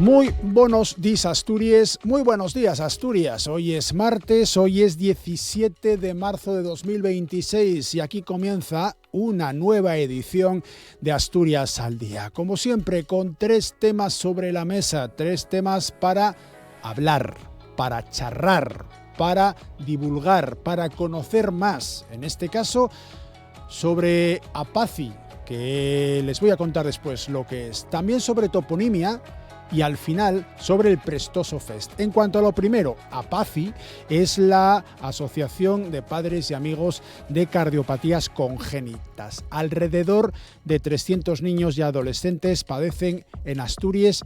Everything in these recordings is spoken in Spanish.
Muy buenos días, Asturias. Muy buenos días, Asturias. Hoy es martes, hoy es 17 de marzo de 2026 y aquí comienza una nueva edición de Asturias al Día. Como siempre, con 3 temas sobre la mesa, 3 temas para hablar, para charrar, para divulgar, para conocer más. En este caso, sobre Apaci, que les voy a contar después lo que es. También sobre toponimia. Y al final, sobre el Prestoso Fest. En cuanto a lo primero, Apaci es la Asociación de Padres y Amigos de Cardiopatías Congénitas. Alrededor de 300 niños y adolescentes padecen en Asturias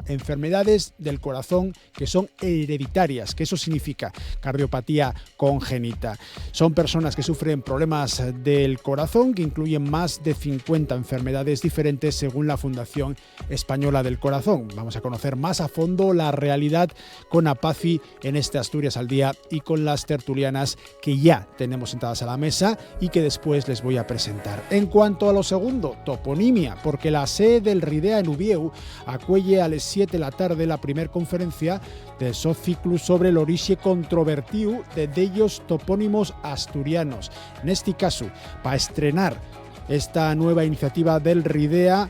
enfermedades del corazón que son hereditarias, que eso significa cardiopatía congénita. Son personas que sufren problemas del corazón que incluyen más de 50 enfermedades diferentes según la Fundación Española del Corazón. Vamos a conocer más a fondo la realidad con Apaci en este Asturias al Día y con las tertulianas que ya tenemos sentadas a la mesa y que después les voy a presentar. En cuanto a lo segundo, toponimia, porque la sede del Ridea en Ubieu acuelle a las 7 de la tarde la primera conferencia de Sociclu sobre el orixe controvertiu de dellos topónimos asturianos. En este caso, para estrenar esta nueva iniciativa del Ridea,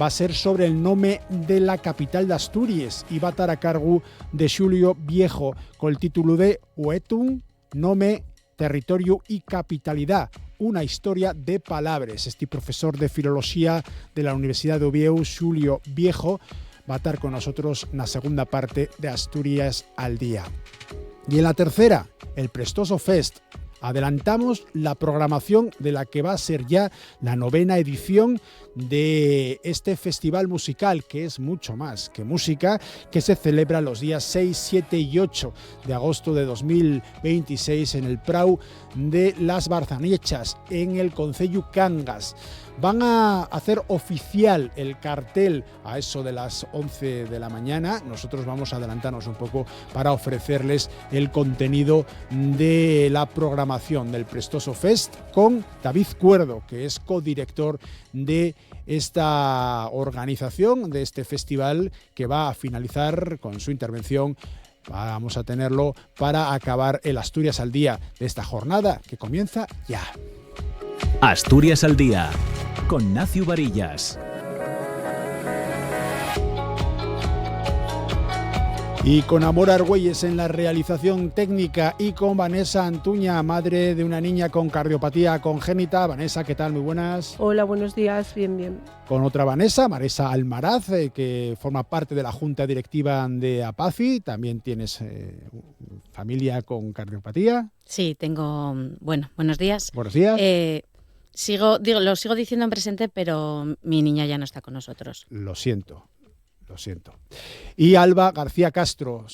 va a ser sobre el nombre de la capital de Asturias y va a estar a cargo de Xulio Viejo con el título de Oetum, Nome, Territorio y Capitalidad, una historia de palabras. Este profesor de filología de la Universidad de Oviedo, Xulio Viejo, va a estar con nosotros en la segunda parte de Asturias al Día. Y en la tercera, el Prestoso Fest. Adelantamos la programación de la que va a ser ya la 9ª edición de este festival musical, que es mucho más que música, que se celebra los días 6, 7 y 8 de agosto de 2026 en el Prau de las Barzaniechas, en el concello Cangas. Van a hacer oficial el cartel a eso de las 11 de la mañana. Nosotros vamos a adelantarnos un poco para ofrecerles el contenido de la programación del Prestoso Fest con David Cuerdo, que es codirector de esta organización, de este festival, que va a finalizar con su intervención. Vamos a tenerlo para acabar el Asturias al Día de esta jornada que comienza ya. Asturias al Día, con Nacio Varillas. Y con Amor Argüelles en la realización técnica y con Vanessa Antuña, madre de una niña con cardiopatía congénita. Vanessa, ¿qué tal? Muy buenas. Hola, buenos días, bien. Con otra Vanessa, Marisa Almaraz, que forma parte de la Junta Directiva de Apaci. También tienes familia con cardiopatía. Sí, tengo... Bueno, buenos días. Buenos días. Lo sigo diciendo en presente, pero mi niña ya no está con nosotros. Lo siento. Y Alba García Castro,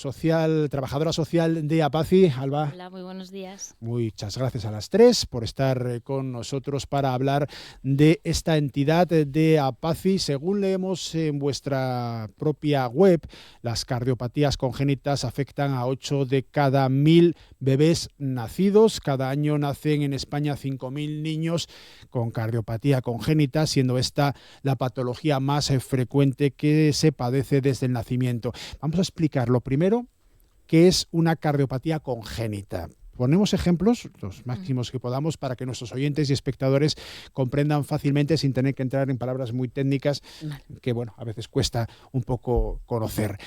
trabajadora social de Apaci. Alba. Hola, muy buenos días. Muchas gracias a las 3 por estar con nosotros para hablar de esta entidad de Apaci. Según leemos en vuestra propia web, las cardiopatías congénitas afectan a 8 de cada 1000 bebés nacidos. Cada año nacen en España 5.000 niños con cardiopatía congénita, siendo esta la patología más frecuente que se padece desde el nacimiento. Vamos a explicar lo primero, qué es una cardiopatía congénita. Ponemos ejemplos, los máximos que podamos, para que nuestros oyentes y espectadores comprendan fácilmente sin tener que entrar en palabras muy técnicas que, a veces cuesta un poco conocer.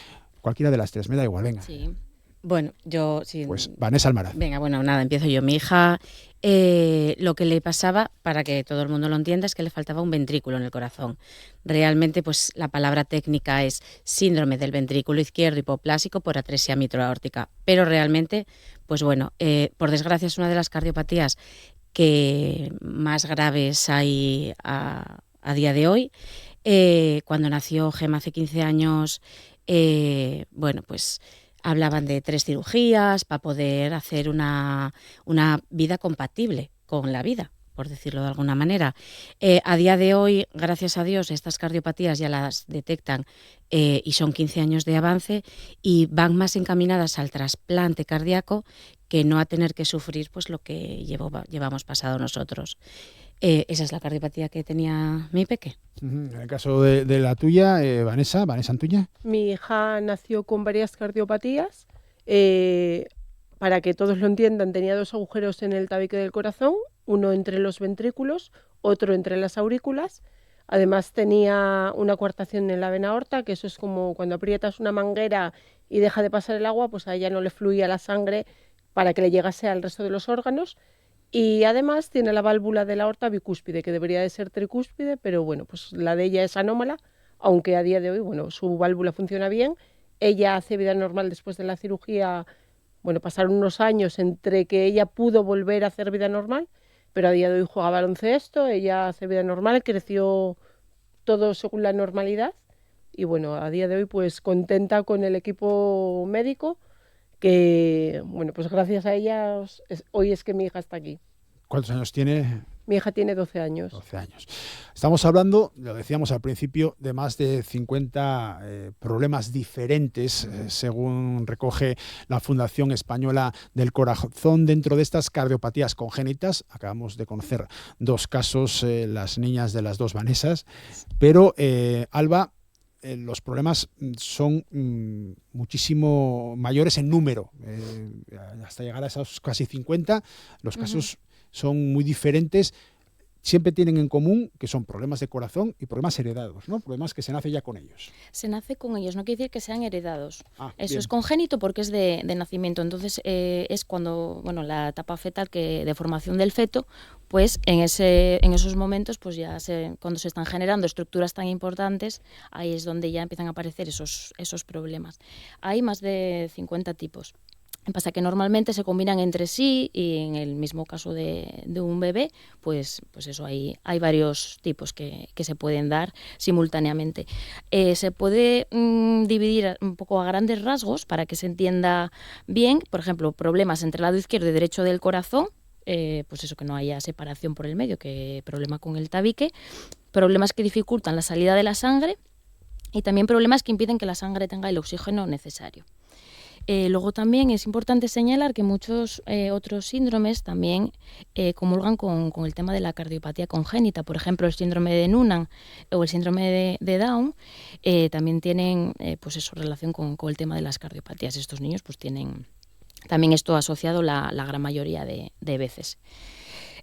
Cualquiera de las 3, me da igual, venga. Sí. Bueno, yo sí. Pues Vanessa Almaraz. Venga, empiezo yo. Mi hija, lo que le pasaba, para que todo el mundo lo entienda, es que le faltaba un ventrículo en el corazón. Realmente, pues la palabra técnica es síndrome del ventrículo izquierdo hipoplásico por atresia mitroaórtica. Pero realmente, por desgracia es una de las cardiopatías que más graves hay a día de hoy. Cuando nació Gemma hace 15 años, hablaban de 3 cirugías para poder hacer una vida compatible con la vida, por decirlo de alguna manera. A día de hoy, gracias a Dios, estas cardiopatías ya las detectan y son 15 años de avance y van más encaminadas al trasplante cardíaco que no a tener que sufrir pues lo que llevamos pasado nosotros. Esa es la cardiopatía que tenía mi peque. En el caso de la tuya, Vanessa Antuña. Mi hija nació con varias cardiopatías. Para que todos lo entiendan, tenía 2 agujeros en el tabique del corazón, uno entre los ventrículos, otro entre las aurículas. Además tenía una coartación en la vena aorta, que eso es como cuando aprietas una manguera y deja de pasar el agua, pues a ella no le fluía la sangre para que le llegase al resto de los órganos. Y además tiene la válvula de la aorta bicúspide, que debería de ser tricúspide, pero bueno, pues la de ella es anómala, aunque a día de hoy, bueno, su válvula funciona bien. Ella hace vida normal después de la cirugía. Bueno, pasaron unos años entre que ella pudo volver a hacer vida normal, pero a día de hoy juega baloncesto, ella hace vida normal, creció todo según la normalidad y bueno, a día de hoy pues contenta con el equipo médico que, bueno, pues gracias a ella hoy es que mi hija está aquí. ¿Cuántos años tiene? Mi hija tiene 12 años. 12 años. Estamos hablando, lo decíamos al principio, de más de 50 problemas diferentes, según recoge la Fundación Española del Corazón. Dentro de estas cardiopatías congénitas, acabamos de conocer 2 casos, las niñas de las 2 Vanessas, pero Alba, los problemas son muchísimo mayores en número, hasta llegar a esos casi 50, los casos son muy diferentes, siempre tienen en común que son problemas de corazón y problemas heredados, ¿no? Problemas que se nace ya con ellos. Se nace con ellos, no quiere decir que sean heredados. Eso Bien. es congénito porque es de nacimiento. Entonces es cuando, bueno, la etapa fetal de formación del feto, pues en esos momentos, pues ya cuando se están generando estructuras tan importantes, ahí es donde ya empiezan a aparecer esos problemas. Hay más de 50 tipos. Pasa que normalmente se combinan entre sí y en el mismo caso de un bebé, pues eso, hay varios tipos que se pueden dar simultáneamente. Se puede dividir un poco a grandes rasgos para que se entienda bien, por ejemplo, problemas entre el lado izquierdo y derecho del corazón, pues eso, que no haya separación por el medio, que problema con el tabique, problemas que dificultan la salida de la sangre y también problemas que impiden que la sangre tenga el oxígeno necesario. Luego también es importante señalar que muchos otros síndromes también comulgan con el tema de la cardiopatía congénita. Por ejemplo, el síndrome de Noonan o el síndrome de Down también tienen pues eso, relación con el tema de las cardiopatías. Estos niños pues tienen también esto asociado la gran mayoría de veces.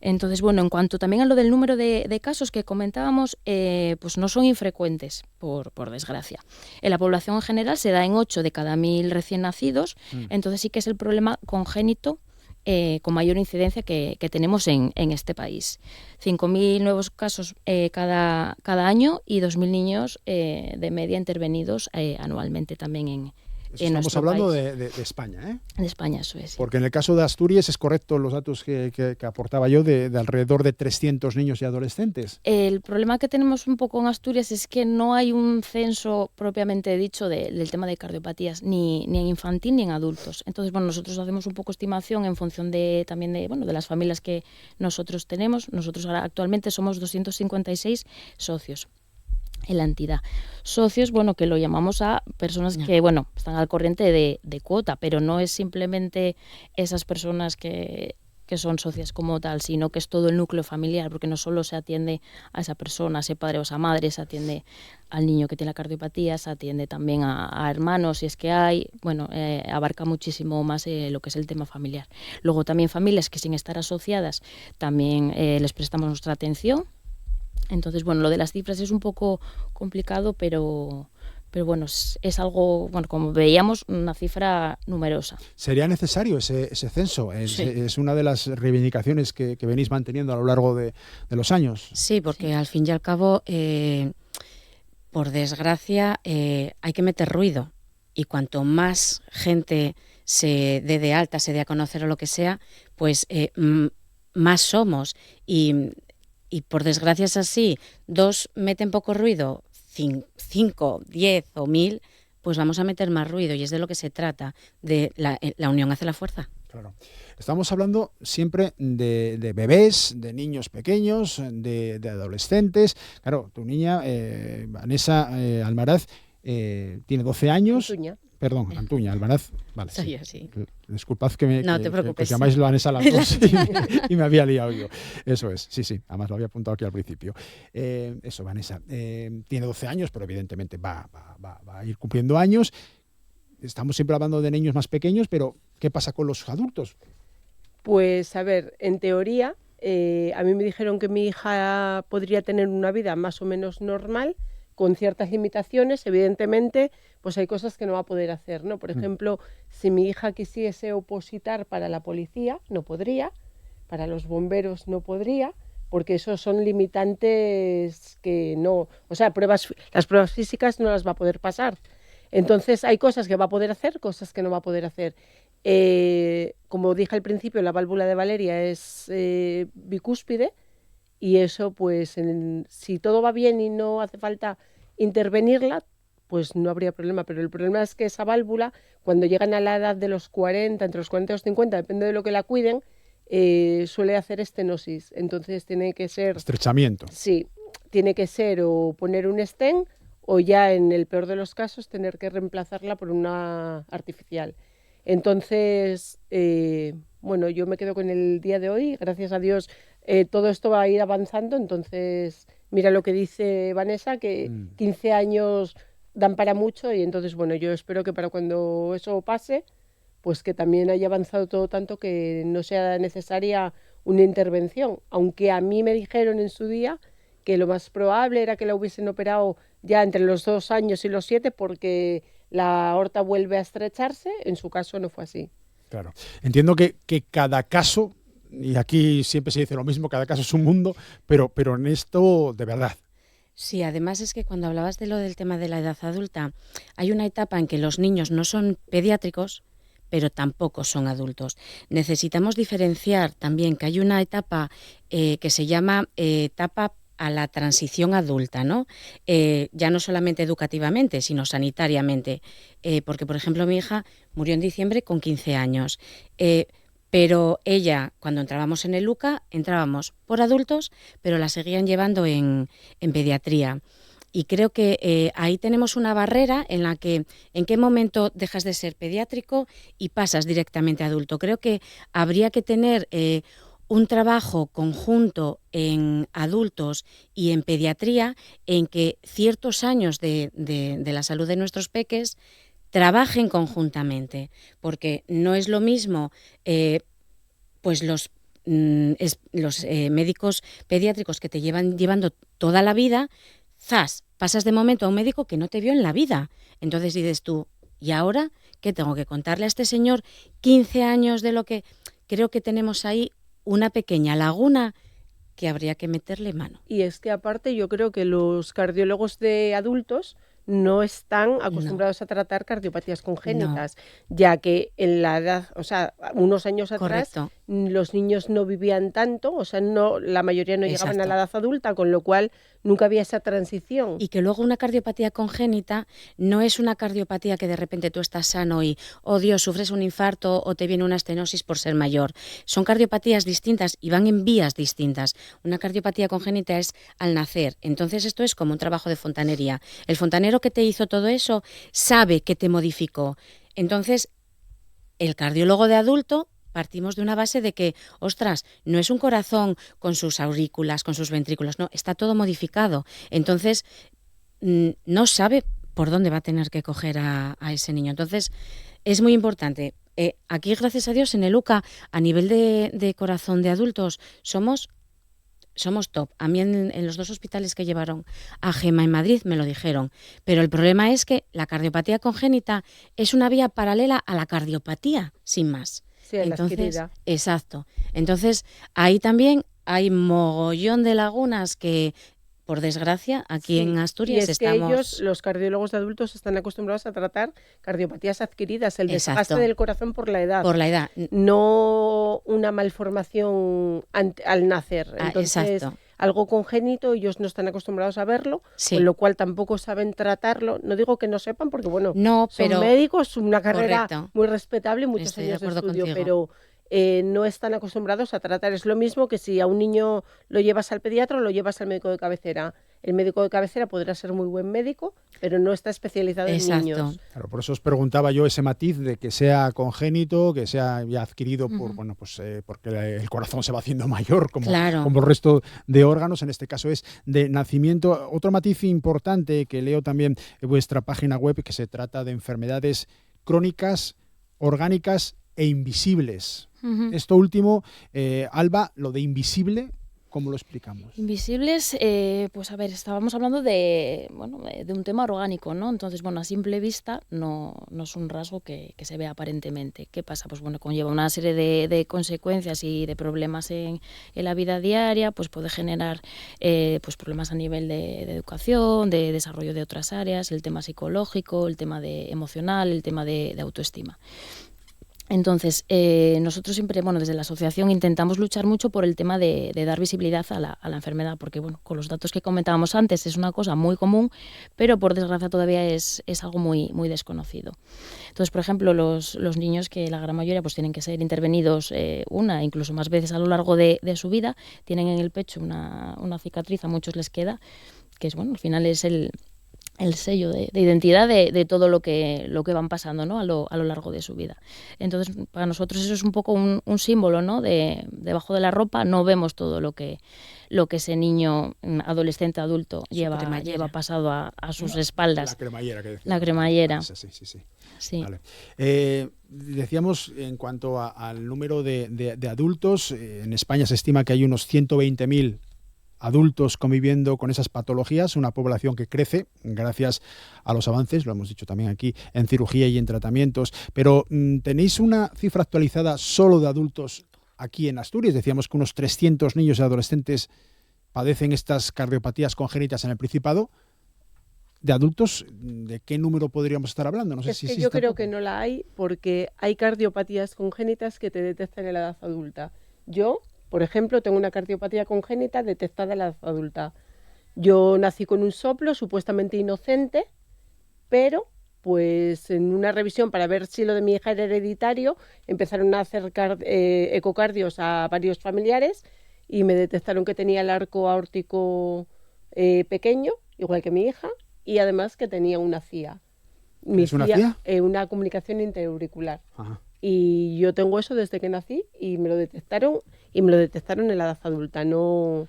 Entonces, bueno, en cuanto también a lo del número de casos que comentábamos, pues no son infrecuentes, por desgracia. En la población en general se da en 8 de cada 1.000 recién nacidos, entonces sí que es el problema congénito con mayor incidencia que tenemos en este país. 5.000 nuevos casos cada año y 2.000 niños de media intervenidos anualmente también en Estamos hablando de España, ¿eh? De España, eso es. Porque en el caso de Asturias es correcto los datos que aportaba yo de alrededor de 300 niños y adolescentes. El problema que tenemos un poco en Asturias es que no hay un censo propiamente dicho del tema de cardiopatías, ni en infantil ni en adultos. Entonces, bueno, nosotros hacemos un poco estimación en función también de las familias que nosotros tenemos. Nosotros ahora actualmente somos 256 socios en la entidad. Socios, bueno, que lo llamamos a personas que, bueno, están al corriente de cuota, pero no es simplemente esas personas que son socias como tal, sino que es todo el núcleo familiar, porque no solo se atiende a esa persona, a ese padre o a esa madre, se atiende al niño que tiene la cardiopatía, se atiende también a hermanos, si es que hay, bueno, abarca muchísimo más lo que es el tema familiar. Luego también familias que sin estar asociadas también les prestamos nuestra atención. Entonces, bueno, lo de las cifras es un poco complicado, pero bueno, es algo, bueno, como veíamos, una cifra numerosa. ¿Sería necesario ese censo? Es una de las reivindicaciones que venís manteniendo a lo largo de los años. Sí, porque al fin y al cabo, por desgracia, hay que meter ruido. Y cuanto más gente se dé de alta, se dé a conocer o lo que sea, pues más somos. Y por desgracia es así, 2 meten poco ruido, 5, 10 o 1.000, pues vamos a meter más ruido y es de lo que se trata, de la unión hace la fuerza. Claro. Estamos hablando siempre de bebés, de niños pequeños, de adolescentes. Claro, tu niña, Vanessa Almaraz, tiene 12 años. Antuña. Perdón, Antuña Almaraz. Vale, Soy sí. yo, sí. Disculpad que me No te preocupes. que os llamáis Vanessa las dos y me había liado yo. Eso es, sí, además lo había apuntado aquí al principio. Eso, Vanessa, tiene 12 años, pero evidentemente va a ir cumpliendo años. Estamos siempre hablando de niños más pequeños, pero ¿qué pasa con los adultos? Pues a ver, en teoría, a mí me dijeron que mi hija podría tener una vida más o menos normal, con ciertas limitaciones. Evidentemente, pues hay cosas que no va a poder hacer, ¿no? Por ejemplo, si mi hija quisiese opositar para la policía, no podría, para los bomberos no podría, porque esos son limitantes que no, o sea, las pruebas físicas no las va a poder pasar. Entonces, hay cosas que va a poder hacer, cosas que no va a poder hacer. Como dije al principio, la válvula de Valeria es bicúspide, y eso, pues, si todo va bien y no hace falta intervenirla, pues no habría problema. Pero el problema es que esa válvula, cuando llegan a la edad de los 40, entre los 40 y los 50, depende de lo que la cuiden, suele hacer estenosis. Entonces tiene que ser... Estrechamiento. Sí, tiene que ser o poner un stent o ya, en el peor de los casos, tener que reemplazarla por una artificial. Entonces, bueno, yo me quedo con el día de hoy. Gracias a Dios, todo esto va a ir avanzando. Entonces, mira lo que dice Vanessa, que 15 años dan para mucho, y entonces, bueno, yo espero que para cuando eso pase, pues que también haya avanzado todo tanto que no sea necesaria una intervención. Aunque a mí me dijeron en su día que lo más probable era que la hubiesen operado ya entre los 2 años y los 7, porque la aorta vuelve a estrecharse. En su caso no fue así. Claro. Entiendo que cada caso, y aquí siempre se dice lo mismo, cada caso es un mundo, pero en esto, de verdad. Sí, además es que cuando hablabas de lo del tema de la edad adulta, hay una etapa en que los niños no son pediátricos, pero tampoco son adultos. Necesitamos diferenciar también que hay una etapa que se llama etapa a la transición adulta, ¿no? Ya no solamente educativamente, sino sanitariamente. Porque, por ejemplo, mi hija murió en diciembre con 15 años. Pero ella, cuando entrábamos en el LUCA, entrábamos por adultos, pero la seguían llevando en pediatría. Y creo que ahí tenemos una barrera en la que en qué momento dejas de ser pediátrico y pasas directamente a adulto. Creo que habría que tener un trabajo conjunto en adultos y en pediatría, en que ciertos años de la salud de nuestros peques trabajen conjuntamente, porque no es lo mismo pues los médicos pediátricos que te llevan llevando toda la vida. Pasas de momento a un médico que no te vio en la vida. Entonces dices tú, ¿y ahora qué tengo que contarle a este señor 15 años de lo que...? Creo que tenemos ahí una pequeña laguna que habría que meterle mano. Y es que aparte yo creo que los cardiólogos de adultos no están acostumbrados a tratar cardiopatías congénitas, ya que en la edad, o sea, unos años atrás, los niños no vivían tanto, o sea, la mayoría no llegaban a la edad adulta, con lo cual nunca había esa transición. Y que luego una cardiopatía congénita no es una cardiopatía que de repente tú estás sano y, oh Dios, sufres un infarto o te viene una estenosis por ser mayor. Son cardiopatías distintas y van en vías distintas. Una cardiopatía congénita es al nacer. Entonces esto es como un trabajo de fontanería. El fontanero que te hizo todo eso sabe que te modificó. Entonces, el cardiólogo de adulto, partimos de una base de que, ostras, no es un corazón con sus aurículas, con sus ventrículos, no, está todo modificado. Entonces, no sabe por dónde va a tener que coger a ese niño. Entonces, es muy importante. Aquí, gracias a Dios, en el UCA, a nivel de corazón de adultos, somos top. A mí en los 2 hospitales que llevaron a Gema en Madrid me lo dijeron. Pero el problema es que la cardiopatía congénita es una vía paralela a la cardiopatía, sin más. Sí, entonces, exacto. Entonces, ahí también hay mogollón de lagunas que, por desgracia, aquí en Asturias y es que ellos, los cardiólogos de adultos, están acostumbrados a tratar cardiopatías adquiridas, el desgaste del corazón por la edad. Por la edad. No una malformación al nacer. Entonces, algo congénito, ellos no están acostumbrados a verlo, con lo cual tampoco saben tratarlo. No digo que no sepan, porque bueno, son médicos, una carrera muy respetable, muchos años de estudio, pero no están acostumbrados a tratar. Es lo mismo que si a un niño lo llevas al pediatra o lo llevas al médico de cabecera. El médico de cabecera podrá ser muy buen médico, pero no está especializado en niños. Claro, por eso os preguntaba yo ese matiz de que sea congénito, que sea ya adquirido por, porque el corazón se va haciendo mayor, como el resto de órganos, en este caso es de nacimiento. Otro matiz importante que leo también en vuestra página web, que se trata de enfermedades crónicas, orgánicas e invisibles. Esto último, Alba, lo de invisible, ¿cómo lo explicamos? Invisibles, pues a ver, estábamos hablando de un tema orgánico, ¿no? Entonces, bueno, a simple vista no es un rasgo que se ve aparentemente. ¿Qué pasa? Pues bueno, conlleva una serie de consecuencias y de problemas en la vida diaria, pues puede generar pues problemas a nivel de educación, de desarrollo de otras áreas, el tema psicológico, el tema emocional, el tema de autoestima. Entonces, nosotros siempre, desde la asociación intentamos luchar mucho por el tema de dar visibilidad a la enfermedad, porque con los datos que comentábamos antes es una cosa muy común, pero por desgracia todavía es algo muy, muy desconocido. Entonces, por ejemplo, los niños, que la gran mayoría pues tienen que ser intervenidos una, incluso más veces a lo largo de su vida, tienen en el pecho una cicatriz, a muchos les queda, que es, al final es el sello de identidad de todo lo que van pasando, ¿no? a lo largo de su vida. Entonces, para nosotros eso es un poco un símbolo, ¿no? Debajo de la ropa no vemos todo lo que ese niño, adolescente, adulto, lleva pasado a sus espaldas. La cremallera que decía. La cremallera. Sí. Vale. Decíamos, en cuanto al número de adultos, en España se estima que hay unos 120.000 adultos conviviendo con esas patologías, una población que crece gracias a los avances, lo hemos dicho también aquí, en cirugía y en tratamientos. Pero ¿tenéis una cifra actualizada solo de adultos aquí en Asturias? Decíamos que unos 300 niños y adolescentes padecen estas cardiopatías congénitas en el Principado. ¿De adultos, de qué número podríamos estar hablando? No sé si yo creo que no la hay, porque hay cardiopatías congénitas que te detectan en la edad adulta. Yo, por ejemplo, tengo una cardiopatía congénita detectada en la edad adulta. Yo nací con un soplo supuestamente inocente, pero pues en una revisión para ver si lo de mi hija era hereditario, empezaron a hacer ecocardios a varios familiares y me detectaron que tenía el arco aórtico pequeño, igual que mi hija, y además que tenía una CIA. ¿Es una CIA? Una comunicación interauricular. Ajá. Y yo tengo eso desde que nací y me lo detectaron en la edad adulta, no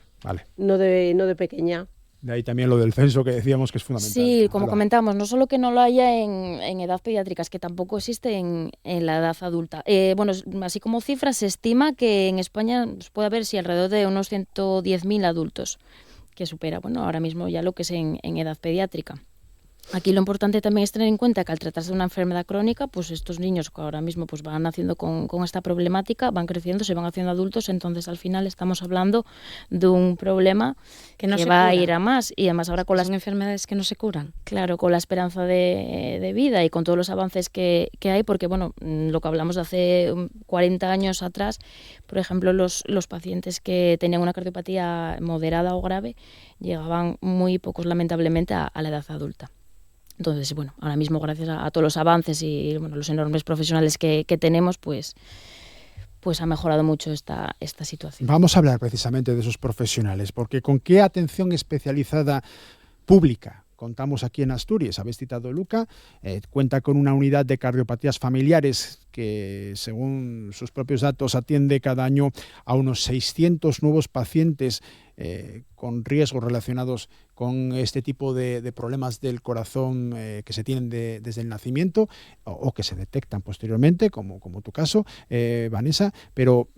de pequeña. De ahí también lo del censo que decíamos que es fundamental. Sí, como comentamos, no solo que no lo haya en edad pediátrica, es que tampoco existe en la edad adulta. Así como cifras, se estima que en España puede haber alrededor de unos 110.000 adultos, que supera ahora mismo ya lo que es en edad pediátrica. Aquí lo importante también es tener en cuenta que al tratarse de una enfermedad crónica, pues estos niños que ahora mismo pues van naciendo con esta problemática, van creciendo, se van haciendo adultos, entonces al final estamos hablando de un problema que va a ir a más, y además ahora con las enfermedades que no se curan. Claro, con la esperanza de vida y con todos los avances que hay, porque lo que hablamos de hace 40 años atrás, por ejemplo, los pacientes que tenían una cardiopatía moderada o grave llegaban muy pocos, lamentablemente, a la edad adulta. Entonces, ahora mismo gracias a todos los avances y los enormes profesionales que tenemos, pues ha mejorado mucho esta situación. Vamos a hablar precisamente de esos profesionales, porque ¿con qué atención especializada pública contamos aquí en Asturias? Habéis citado Luca, cuenta con una unidad de cardiopatías familiares que, según sus propios datos, atiende cada año a unos 600 nuevos pacientes con riesgos relacionados con este tipo de problemas del corazón que se tienen desde el nacimiento o que se detectan posteriormente, como tu caso, Vanessa, pero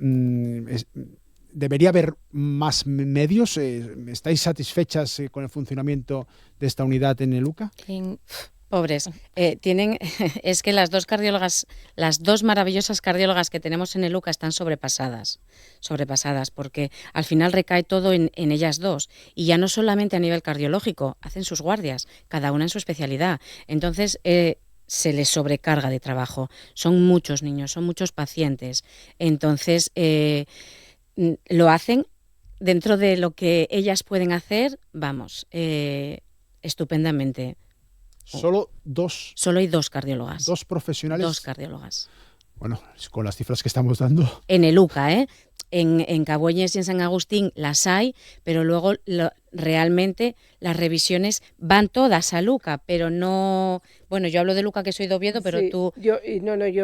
¿debería haber más medios? ¿Estáis satisfechas con el funcionamiento de esta unidad en el UCA? Pobres. Es que las dos maravillosas cardiólogas que tenemos en el UCA están sobrepasadas, porque al final recae todo en ellas dos. Y ya no solamente a nivel cardiológico, hacen sus guardias, cada una en su especialidad. Entonces, se les sobrecarga de trabajo. Son muchos niños, son muchos pacientes. Entonces, lo hacen dentro de lo que ellas pueden hacer, estupendamente. Solo hay dos cardiólogas. Dos profesionales. Dos cardiólogas. Bueno, con las cifras que estamos dando. En el UCA, ¿eh? En Cabueñes y en San Agustín las hay, pero luego realmente las revisiones van todas a UCA, pero no... Bueno, yo hablo de UCA que soy de Oviedo, pero Sí, tú... Yo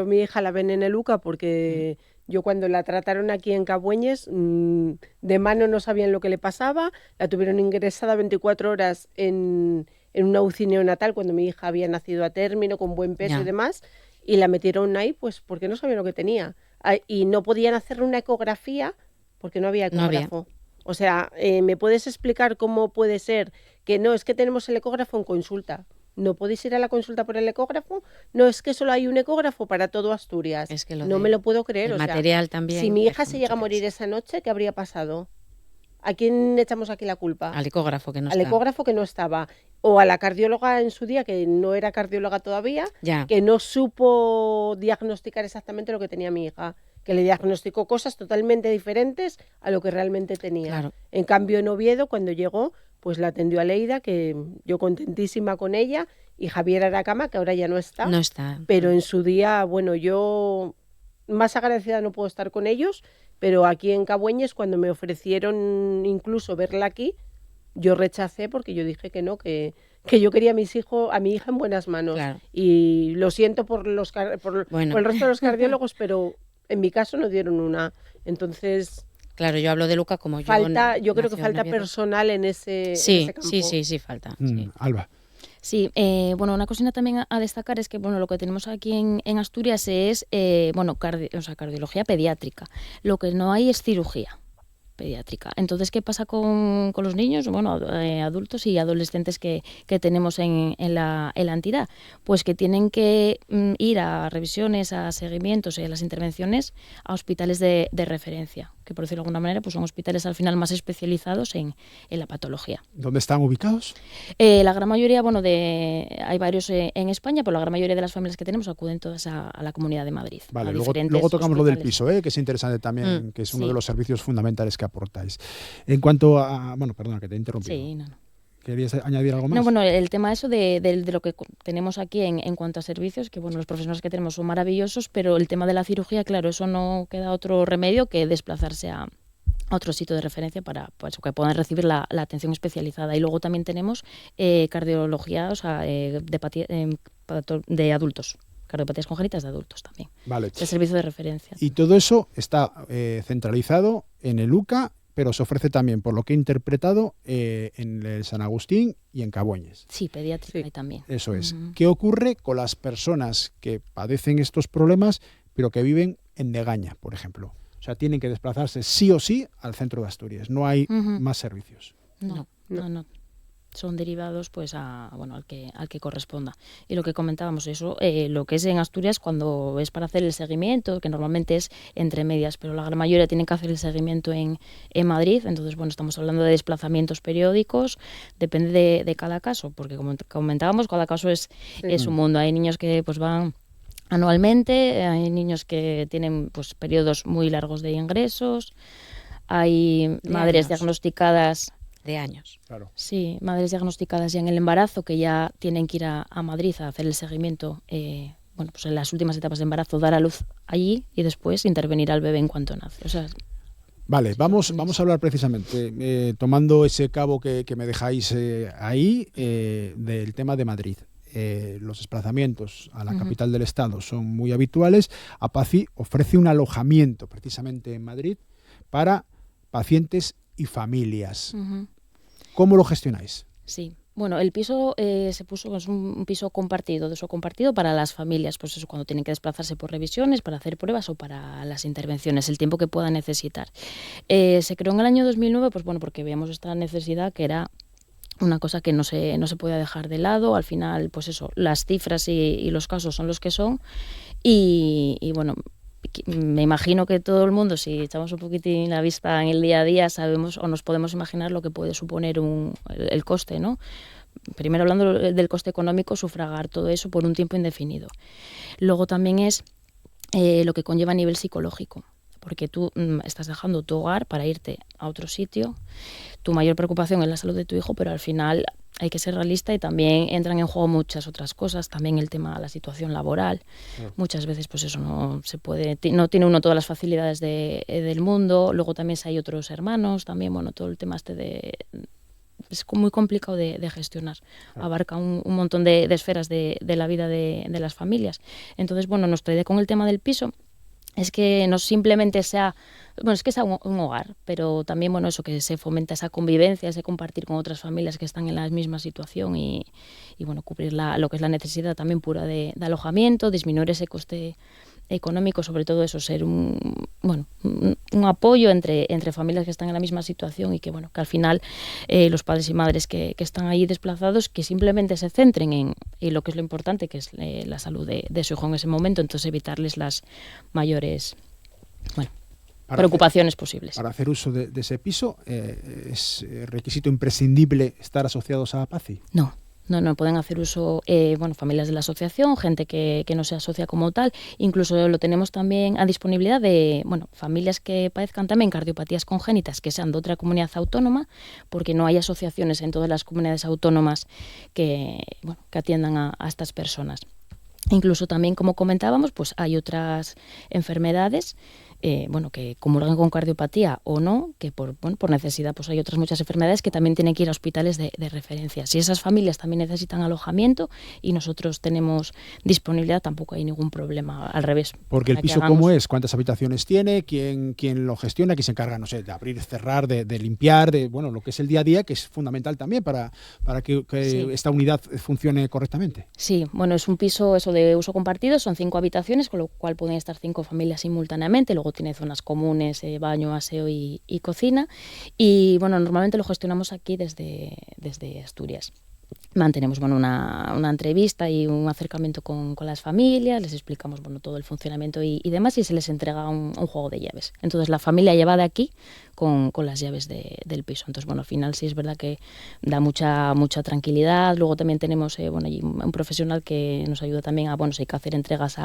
mi hija la ven en el UCA porque yo cuando la trataron aquí en Cabueñes, de mano no sabían lo que le pasaba, la tuvieron ingresada 24 horas en una UCI neonatal cuando mi hija había nacido a término, con buen peso Ya. y demás, y la metieron ahí pues porque no sabían lo que tenía. Y no podían hacerle una ecografía porque no había No había. ecógrafo. O sea, ¿me puedes explicar cómo puede ser que no, es que tenemos el ecógrafo en consulta? ¿No podéis ir a la consulta por el ecógrafo? No, es que solo hay un ecógrafo para todo Asturias. Es que No me lo puedo creer. El O sea, material también... si mi hija deja se llega a mucho morir que esa noche, ¿qué habría pasado? ¿A quién echamos aquí la culpa? desear. Al ecógrafo que no Al está. ecógrafo que no estaba. O a la cardióloga en su día, que no era cardióloga todavía, Ya. que no supo diagnosticar exactamente lo que tenía mi hija, que le diagnosticó cosas totalmente diferentes a lo que realmente tenía. Claro. En cambio, en Oviedo, cuando llegó, pues la atendió Aleida, que yo contentísima con ella, y Javier Aracama, que ahora ya no está. No está. Pero en su día, bueno, yo más agradecida no puedo estar con ellos, pero aquí en Cabueñes, cuando me ofrecieron incluso verla aquí, yo rechacé porque yo dije que no, que yo quería a mi hija en buenas manos. Claro. Y lo siento por el resto de los cardiólogos, pero en mi caso no dieron una. Entonces, Claro, yo hablo de Luca como yo creo que nací en falta Oviedo. personal en ese Sí, campo. sí, falta. Sí. Alba. Sí, bueno, una cosina también a destacar es que bueno, lo que tenemos aquí en Asturias es cardiología pediátrica. Lo que no hay es cirugía pediátrica. Entonces, ¿qué pasa con los niños, bueno, adultos y adolescentes que tenemos en la entidad? Pues que tienen que ir a revisiones, a seguimientos y a las intervenciones a hospitales de referencia, que por decirlo de alguna manera pues son hospitales al final más especializados en la patología. ¿Dónde están ubicados? La gran mayoría, hay varios en España, pero la gran mayoría de las familias que tenemos acuden todas a la Comunidad de Madrid. Vale, a luego diferentes tocamos lo del hospitales. piso, que es interesante también, que es uno sí. de los servicios fundamentales que aportáis. En cuanto a... Bueno, perdona, que te he interrumpido. Sí, no. ¿Querías añadir algo más? No, bueno, el tema eso de lo que tenemos aquí en cuanto a servicios, que bueno, los profesionales que tenemos son maravillosos, pero el tema de la cirugía, claro, eso no queda otro remedio que desplazarse a otro sitio de referencia para pues, que puedan recibir la atención especializada. Y luego también tenemos cardiología, de adultos, cardiopatías congénitas de adultos también. Vale. El servicio de referencia. Y todo eso está centralizado en el UCA, pero se ofrece también, por lo que he interpretado, en el San Agustín y en Cabueñes. Sí, pediátrica Sí. y también. Eso es. Ujú. ¿Qué ocurre con las personas que padecen estos problemas, pero que viven en Degaña, por ejemplo? O sea, tienen que desplazarse sí o sí al centro de Asturias. No hay Ujú. más servicios. No. Son derivados pues al que corresponda. Y lo que comentábamos, eso, lo que es en Asturias cuando es para hacer el seguimiento, que normalmente es entre medias, pero la gran mayoría tienen que hacer el seguimiento en Madrid. Entonces, bueno, estamos hablando de desplazamientos periódicos, depende de cada caso, porque como comentábamos, cada caso es un mundo. Hay niños que pues van anualmente, hay niños que tienen pues periodos muy largos de ingresos, hay madres años. diagnosticadas De años. Claro. Sí, madres diagnosticadas ya en el embarazo que ya tienen que ir a Madrid a hacer el seguimiento, pues en las últimas etapas de embarazo, dar a luz allí y después intervenir al bebé en cuanto nace. O sea, Vale, vamos a hablar precisamente, tomando ese cabo que me dejáis ahí, del tema de Madrid. Los desplazamientos a la capital del estado son muy habituales. APACI ofrece un alojamiento precisamente en Madrid para pacientes y familias. ¿Cómo lo gestionáis? sí. Bueno, el piso se puso, es un piso compartido, de uso compartido para las familias, pues eso, cuando tienen que desplazarse por revisiones, para hacer pruebas o para las intervenciones, el tiempo que puedan necesitar. Se creó en el año 2009, pues bueno, porque veíamos esta necesidad que era una cosa que no se puede dejar de lado. Al final, pues eso, las cifras y los casos son los que son y bueno, me imagino que todo el mundo, si echamos un poquitín la vista en el día a día, sabemos o nos podemos imaginar lo que puede suponer el coste, ¿no? Primero hablando del coste económico, sufragar todo eso por un tiempo indefinido. Luego también es lo que conlleva a nivel psicológico, porque tú estás dejando tu hogar para irte a otro sitio. Tu mayor preocupación es la salud de tu hijo, pero al final hay que ser realista y también entran en juego muchas otras cosas, también el tema de la situación laboral. Muchas veces pues eso no se puede, no tiene uno todas las facilidades del mundo. Luego también si hay otros hermanos, también bueno, todo el tema es muy complicado de gestionar. Abarca un montón de esferas de la vida de las familias. Entonces, bueno, nuestra idea con el tema del piso es que no simplemente sea, bueno, es que sea un hogar, pero también, bueno, eso, que se fomenta esa convivencia, ese compartir con otras familias que están en la misma situación y bueno, cubrir lo que es la necesidad también pura de alojamiento, disminuir ese coste económico, sobre todo eso, ser un apoyo entre familias que están en la misma situación y que, bueno, que al final los padres y madres que están ahí desplazados, que simplemente se centren en lo que es lo importante, que es la salud de su hijo en ese momento, entonces evitarles las mayores preocupaciones posibles. Para hacer uso de ese piso, ¿es requisito imprescindible estar asociados a APACI? No, pueden hacer uso familias de la asociación, gente que no se asocia como tal. Incluso lo tenemos también a disponibilidad de familias que padezcan también cardiopatías congénitas que sean de otra comunidad autónoma, porque no hay asociaciones en todas las comunidades autónomas que atiendan a estas personas. Incluso también, como comentábamos, pues hay otras enfermedades que comulgan con cardiopatía o no, que por necesidad pues hay otras muchas enfermedades que también tienen que ir a hospitales de referencia. Si esas familias también necesitan alojamiento y nosotros tenemos disponibilidad, tampoco hay ningún problema, al revés. Porque el piso, ¿cómo es? ¿Cuántas habitaciones tiene? ¿Quién lo gestiona? ¿Quién se encarga, no sé, de abrir, cerrar, de limpiar, lo que es el día a día, que es fundamental también para que sí, esta unidad funcione correctamente? Sí, es un piso de uso compartido, son 5 habitaciones, con lo cual pueden estar 5 familias simultáneamente. Luego tiene zonas comunes, baño, aseo y cocina. Y normalmente lo gestionamos aquí desde Asturias. Mantenemos una entrevista y un acercamiento con las familias, les explicamos todo el funcionamiento y demás, y se les entrega un juego de llaves. Entonces la familia lleva de aquí con las llaves del piso. Entonces, al final sí es verdad que da mucha tranquilidad. Luego también tenemos allí un profesional que nos ayuda también si hay que hacer entregas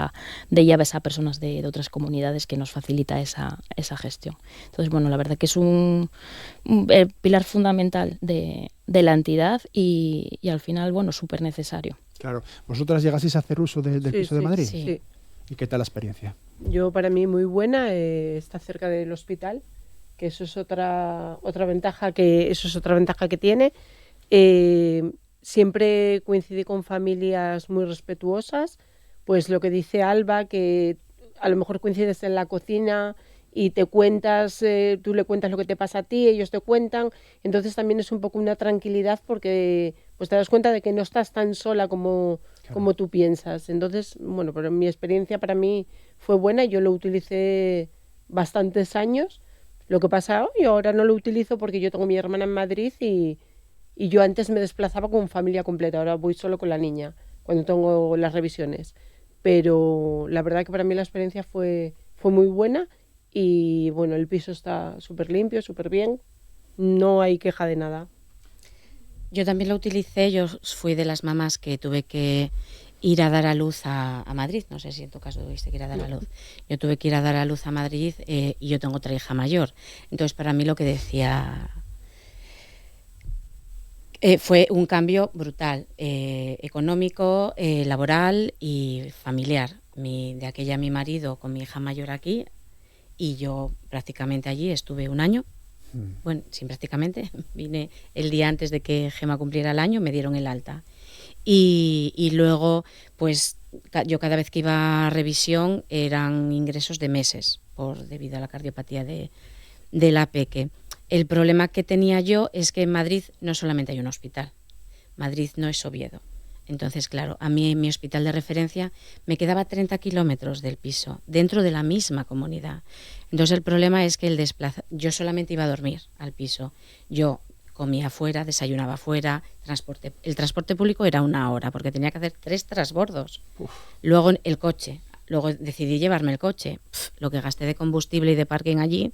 de llaves a personas de otras comunidades, que nos facilita esa gestión. Entonces, la verdad que es un pilar fundamental de la entidad y al final, súper necesario. Claro. ¿Vosotras llegasteis a hacer uso del piso de Madrid? Sí. ¿Y qué tal la experiencia? Para mí muy buena, está cerca del hospital, que eso es otra ventaja que tiene. Siempre coincidí con familias muy respetuosas, pues lo que dice Alba, que a lo mejor coincides en la cocina y te cuentas, tú le cuentas lo que te pasa a ti, ellos te cuentan, entonces también es un poco una tranquilidad porque pues te das cuenta de que no estás tan sola como tú piensas. Entonces, pero mi experiencia para mí fue buena, yo lo utilicé bastantes años. Lo que pasa, yo ahora no lo utilizo porque yo tengo mi hermana en Madrid y yo antes me desplazaba con familia completa, ahora voy solo con la niña cuando tengo las revisiones. Pero la verdad que para mí la experiencia fue muy buena. Y el piso está súper limpio, súper bien, no hay queja de nada. Yo también lo utilicé, yo fui de las mamás que tuve que ir a dar a luz a Madrid, no sé si en tu caso tuviste que ir a dar a luz. Yo tuve que ir a dar a luz a Madrid y yo tengo otra hija mayor, entonces para mí lo que decía fue un cambio brutal, económico, laboral y familiar. De aquella mi marido con mi hija mayor aquí, y yo prácticamente allí estuve un año. Sí, prácticamente. Vine el día antes de que Gema cumpliera el año, me dieron el alta. Y luego, pues yo cada vez que iba a revisión eran ingresos de meses, debido a la cardiopatía de la peque. El problema que tenía yo es que en Madrid no solamente hay un hospital. Madrid no es Oviedo. Entonces, claro, a mí en mi hospital de referencia me quedaba 30 kilómetros del piso, dentro de la misma comunidad. Entonces el problema es que yo solamente iba a dormir al piso. Yo comía afuera, desayunaba afuera, el transporte público era 1 hora, porque tenía que hacer 3 transbordos. Luego el coche, luego decidí llevarme el coche. Lo que gasté de combustible y de parking allí,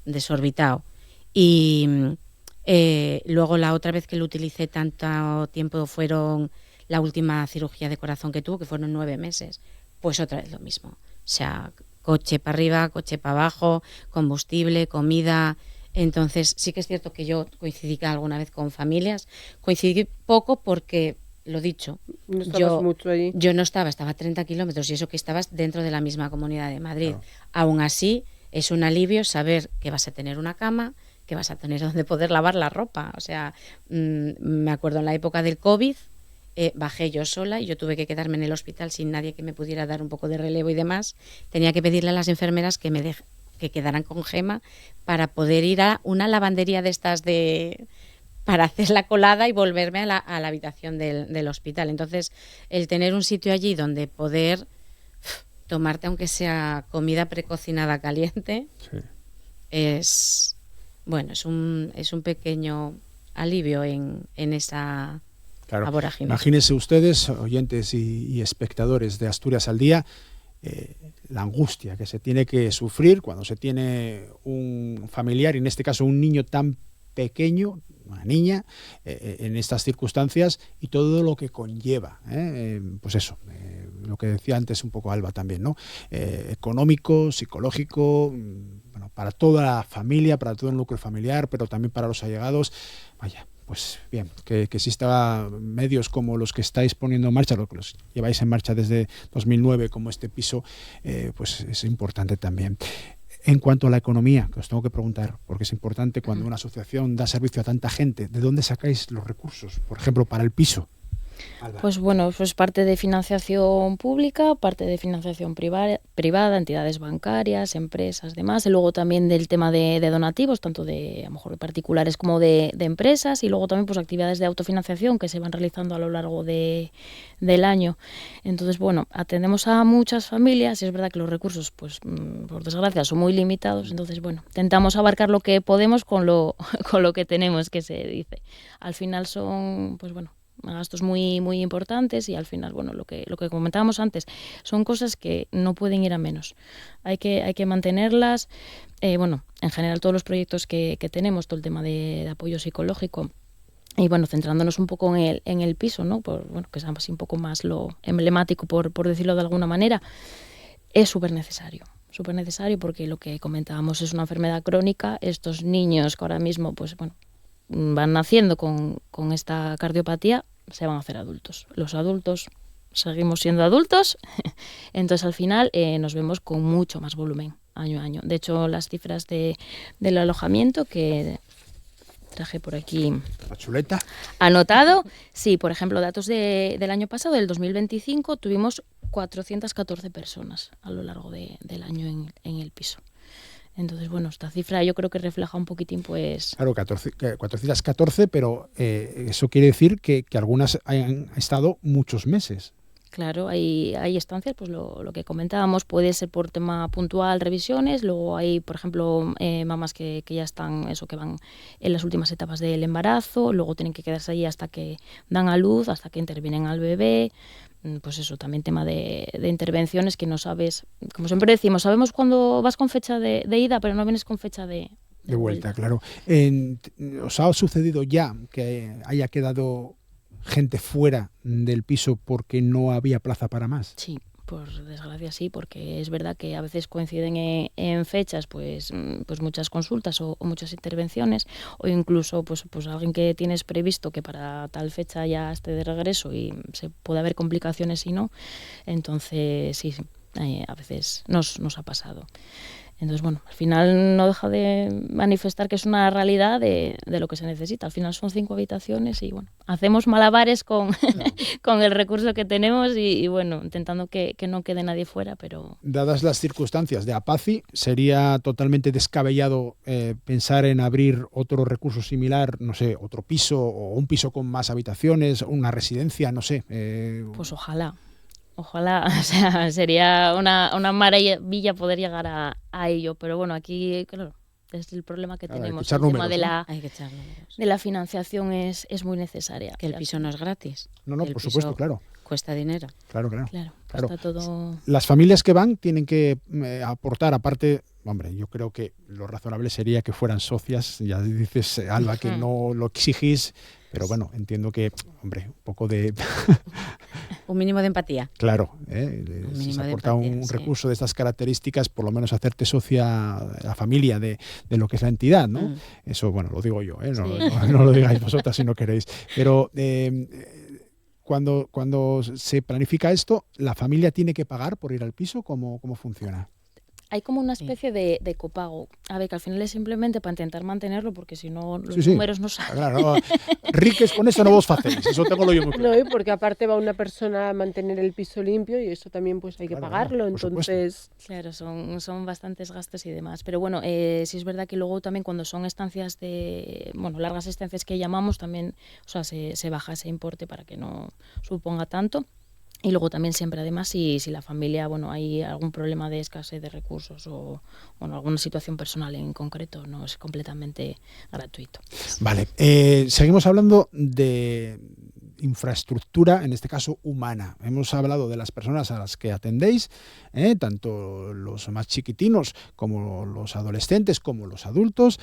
desorbitado. Y luego la otra vez que lo utilicé tanto tiempo fueron la última cirugía de corazón que tuvo, que fueron 9 meses. Pues otra vez lo mismo. O sea, coche para arriba, coche para abajo, combustible, comida. Entonces sí que es cierto que yo coincidí alguna vez con familias, coincidí poco porque, lo dicho, No estabas mucho allí. yo no estaba a 30 kilómetros y eso que estabas dentro de la misma Comunidad de Madrid. Claro. Aún así, es un alivio saber que vas a tener una cama, que vas a tener donde poder lavar la ropa. O sea, me acuerdo en la época del COVID, bajé yo sola y yo tuve que quedarme en el hospital sin nadie que me pudiera dar un poco de relevo y demás. Tenía que pedirle a las enfermeras que quedaran con Gema para poder ir a una lavandería de estas para hacer la colada y volverme a la habitación del hospital. Entonces, el tener un sitio allí donde poder tomarte, aunque sea comida precocinada caliente, Sí. es un pequeño alivio en esa Claro. vorágine. Imagínense ustedes, oyentes y espectadores de Asturias al Día, la angustia que se tiene que sufrir cuando se tiene un familiar, y en este caso un niño tan pequeño, una niña, en estas circunstancias, y todo lo que conlleva, pues eso, lo que decía antes un poco Alba también, ¿no? Económico, psicológico, bueno, para toda la familia, para todo el núcleo familiar, pero también para los allegados. Vaya, pues bien, que exista medios como los que estáis poniendo en marcha, lo que los lleváis en marcha desde 2009, como este piso, pues es importante también. En cuanto a la economía, que os tengo que preguntar, porque es importante cuando una asociación da servicio a tanta gente, ¿de dónde sacáis los recursos, por ejemplo, para el piso? Alba. Pues bueno, pues parte de financiación pública, parte de financiación privada, entidades bancarias, empresas, demás, y luego también del tema de donativos, tanto de a lo mejor de particulares como de empresas, y luego también pues actividades de autofinanciación que se van realizando a lo largo del año. Entonces, bueno, atendemos a muchas familias y es verdad que los recursos, pues por desgracia, son muy limitados. Entonces, bueno, intentamos abarcar lo que podemos con lo que tenemos, que se dice. Al final son, pues bueno, gastos muy muy importantes y al final, bueno, lo que comentábamos antes, son cosas que no pueden ir a menos. Hay que mantenerlas. Bueno, en general todos los proyectos que tenemos, todo el tema de apoyo psicológico, y bueno, centrándonos un poco en el piso, ¿no? Bueno, que es así un poco más lo emblemático, por decirlo de alguna manera, es súper necesario porque lo que comentábamos es una enfermedad crónica. Estos niños que ahora mismo, pues bueno, van naciendo con esta cardiopatía, se van a hacer adultos. Los adultos seguimos siendo adultos, entonces al final nos vemos con mucho más volumen año a año. De hecho, las cifras del alojamiento que traje por aquí ¿La chuleta? anotado, sí, por ejemplo, datos del año pasado, del 2025, tuvimos 414 personas a lo largo del año en el piso. Entonces, bueno, esta cifra yo creo que refleja un poquitín, pues... Claro, 414, pero eso quiere decir que algunas hayan estado muchos meses. Claro, hay estancias, pues lo que comentábamos, puede ser por tema puntual, revisiones, luego hay, por ejemplo, mamás que ya están, que van en las últimas etapas del embarazo, luego tienen que quedarse allí hasta que dan a luz, hasta que intervienen al bebé. Pues eso, también tema de intervenciones que no sabes, como siempre decimos, sabemos cuándo vas con fecha de ida, pero no vienes con fecha de vuelta. Claro. ¿Os ha sucedido ya que haya quedado gente fuera del piso porque no había plaza para más? Sí, por desgracia sí, porque es verdad que a veces coinciden en fechas, pues muchas consultas o muchas intervenciones, o incluso pues alguien que tienes previsto que para tal fecha ya esté de regreso y se puede haber complicaciones si no. Entonces sí, a veces nos ha pasado. Entonces, bueno, al final no deja de manifestar que es una realidad de lo que se necesita. Al final son 5 habitaciones y, bueno, hacemos malabares con el recurso que tenemos y bueno, intentando que no quede nadie fuera, pero... Dadas las circunstancias de Apaci, ¿sería totalmente descabellado pensar en abrir otro recurso similar, no sé, otro piso o un piso con más habitaciones, una residencia, no sé? Pues ojalá, o sea, sería una maravilla poder llegar a ello, pero bueno, aquí, claro, es el problema que tenemos. El tema de la financiación es muy necesaria. Que el piso no es gratis. No, por supuesto, claro. Cuesta dinero. Claro. Cuesta todo. Las familias que van tienen que aportar, aparte hombre, yo creo que lo razonable sería que fueran socias. Ya dices, Alba, que no lo exigís, pero bueno, entiendo que, hombre, un poco de... Un mínimo de empatía. Claro, si mínimo se de aporta empatía, un sí. recurso de estas características, por lo menos hacerte socia a la familia de lo que es la entidad, ¿no? Eso, bueno, lo digo yo, no, Sí. no lo digáis vosotras si no queréis. Pero cuando se planifica esto, ¿la familia tiene que pagar por ir al piso? ¿Cómo funciona? Hay como una especie de copago. A ver, que al final es simplemente para intentar mantenerlo, porque si no, los Sí. números no salen. Claro, no, riques con eso no vos facéis, eso tengo yo muy claro. No, y porque aparte va una persona a mantener el piso limpio y eso también pues hay que Claro, pagarlo, por supuesto. entonces... Claro, son bastantes gastos y demás. Pero bueno, sí es verdad que luego también cuando son estancias de, bueno, largas estancias que llamamos, también, o sea, se baja ese importe para que no suponga tanto. Y luego también siempre, además, si la familia, bueno, hay algún problema de escasez de recursos o, bueno, alguna situación personal en concreto, no es completamente gratuito. Vale, seguimos hablando de infraestructura, en este caso humana. Hemos hablado de las personas a las que atendéis, tanto los más chiquitinos como los adolescentes, como los adultos.